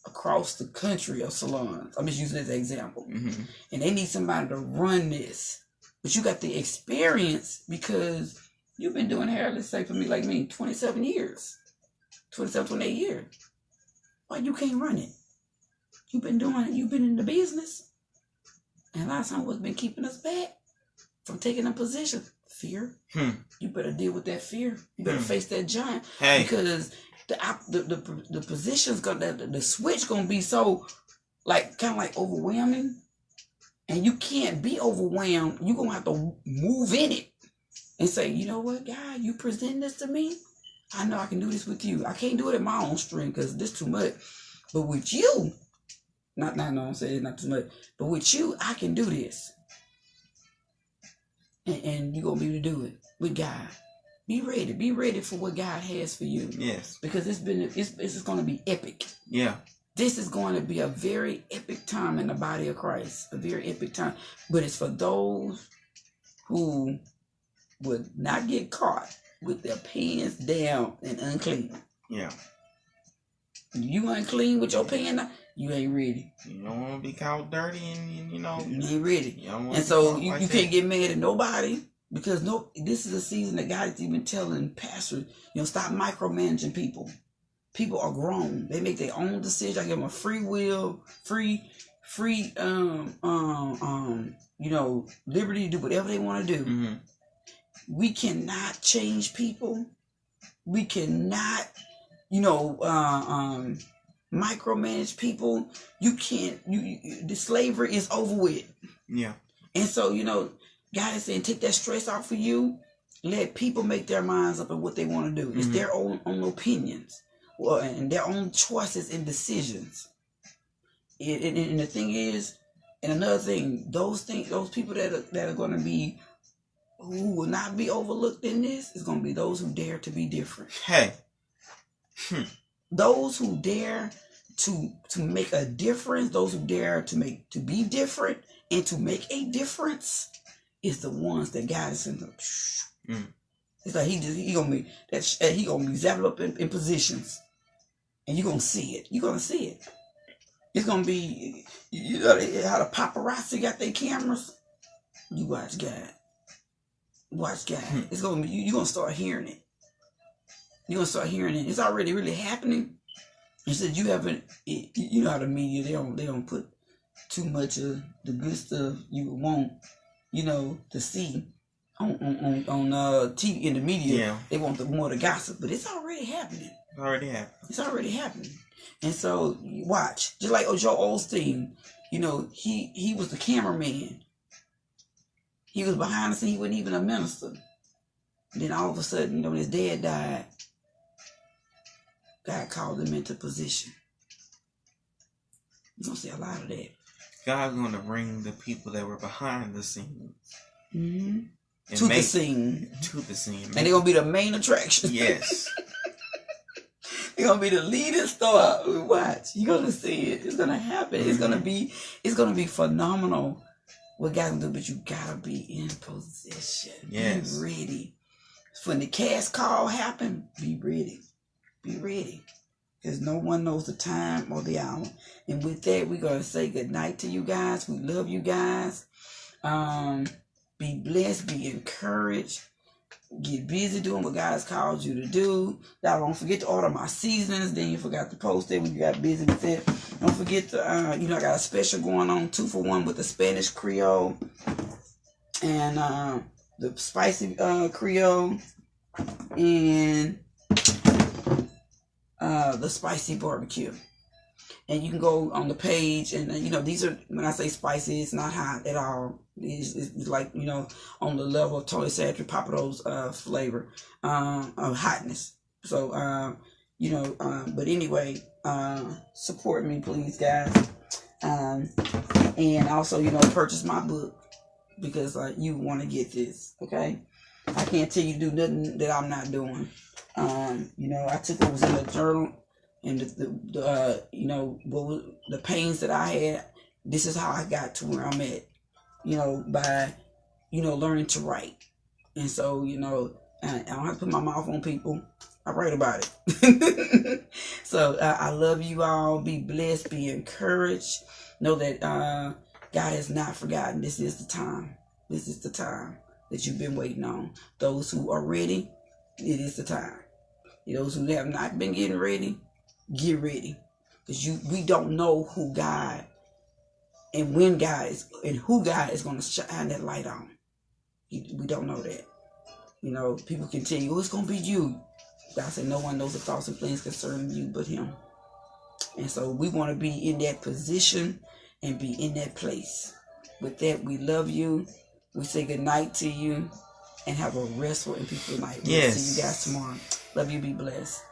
across the country of salons. I'm just using this as an example, and they need somebody to run this. But you got the experience because you've been doing hair. Let's say for me, like me, 27 years, 28 years. Why you can't run it? You've been doing it. You've been in the business. And a lot of times what's been keeping us back from taking a position? Fear. You better deal with that fear. You better face that giant. Hey. Because the position's gonna, the switch gonna be so kind of like overwhelming. And you can't be overwhelmed. You're gonna have to move in it and say, you know what, God, you present this to me. I know I can do this with you. I can't do it at my own strength because this too much. But with you, no, I'm saying it's not too much. But with you, I can do this. And you're going to be able to do it with God. Be ready. Be ready for what God has for you. Yes. Because it's going to be epic. Yeah. This is going to be a very epic time in the body of Christ. A very epic time. But it's for those who would not get caught with their pants down and unclean. Yeah. You unclean with your pants, you ain't ready. You don't want to be caught dirty and you ain't ready. And so you can't get mad at nobody because this is a season that God is even telling pastors, stop micromanaging people. People are grown. They make their own decisions. I give them a free will, free liberty to do whatever they want to do. We cannot change people. We cannot, micromanage people. You can't. The slavery is over with. Yeah. And so God is saying, take that stress off for you. Let people make their minds up on what they want to do. It's their own opinions, and their own choices and decisions. And the thing is, and another thing, those people that are going to be, who will not be overlooked in this, is going to be those who dare to be different. Hey. Those who dare to make a difference, those who dare to be different and to make a difference is the ones that God is in. It's like he gonna be zapped up in positions, and you gonna see it. You gonna see it. It's gonna be, you know how the paparazzi got their cameras. You watch God. Watch God. It's gonna be, you gonna start hearing it. You're gonna start hearing it. It's already really happening. You said you haven't. You know how the media, they don't put too much of the good stuff you would want, to see on TV in the media. Yeah. They want more of the gossip, but it's already happening. It's already happening. And so you watch, just like Joe Osteen, he was the cameraman. He was behind the scene. He wasn't even a minister. And then all of a sudden, when his dad died, God called him into position. You're going to see a lot of that. God's going to bring the people that were behind the scenes. Mm-hmm. To the scene. And they're going to be the main attraction. Yes. They're going to be the leading star. Watch. You're going to see it. It's going to happen. Mm-hmm. It's going to be phenomenal what God can do, but you got to be in position. Yes. Be ready. When the cast call happen, be ready. Be ready. Because no one knows the time or the hour. And with that, we're going to say good night to you guys. We love you guys. Be blessed. Be encouraged. Get busy doing what God has called you to do. Y'all don't forget to order my seasons. Then you forgot to post it when you got busy with it. Don't forget to, I got a special going on, 2-for-1 with the Spanish Creole and the spicy Creole and the spicy barbecue. And you can go on the page and, these are, when I say spicy, it's not hot at all. It's like, on the level of Tony Satcher, Papado's flavor of hotness. So, but anyway, support me, please, guys. And also, purchase my book because you want to get this, okay? I can't tell you to do nothing that I'm not doing. I took what was in the journal and the pains that I had. This is how I got to where I'm at, by, learning to write. And so, I don't have to put my mouth on people. I write about it. So I love you all. Be blessed. Be encouraged. Know that God has not forgotten. This is the time. This is the time that you've been waiting on. Those who are ready, it is the time. Those who have not been getting ready, get ready. Because we don't know who God and when God is and who God is going to shine that light on. We don't know that. People can tell you, it's going to be you. God said, no one knows the thoughts and plans concerning you but him. And so we want to be in that position and be in that place. With that, we love you. We say good night to you and have a restful and peaceful night. We'll see you guys tomorrow. Love you. Be blessed.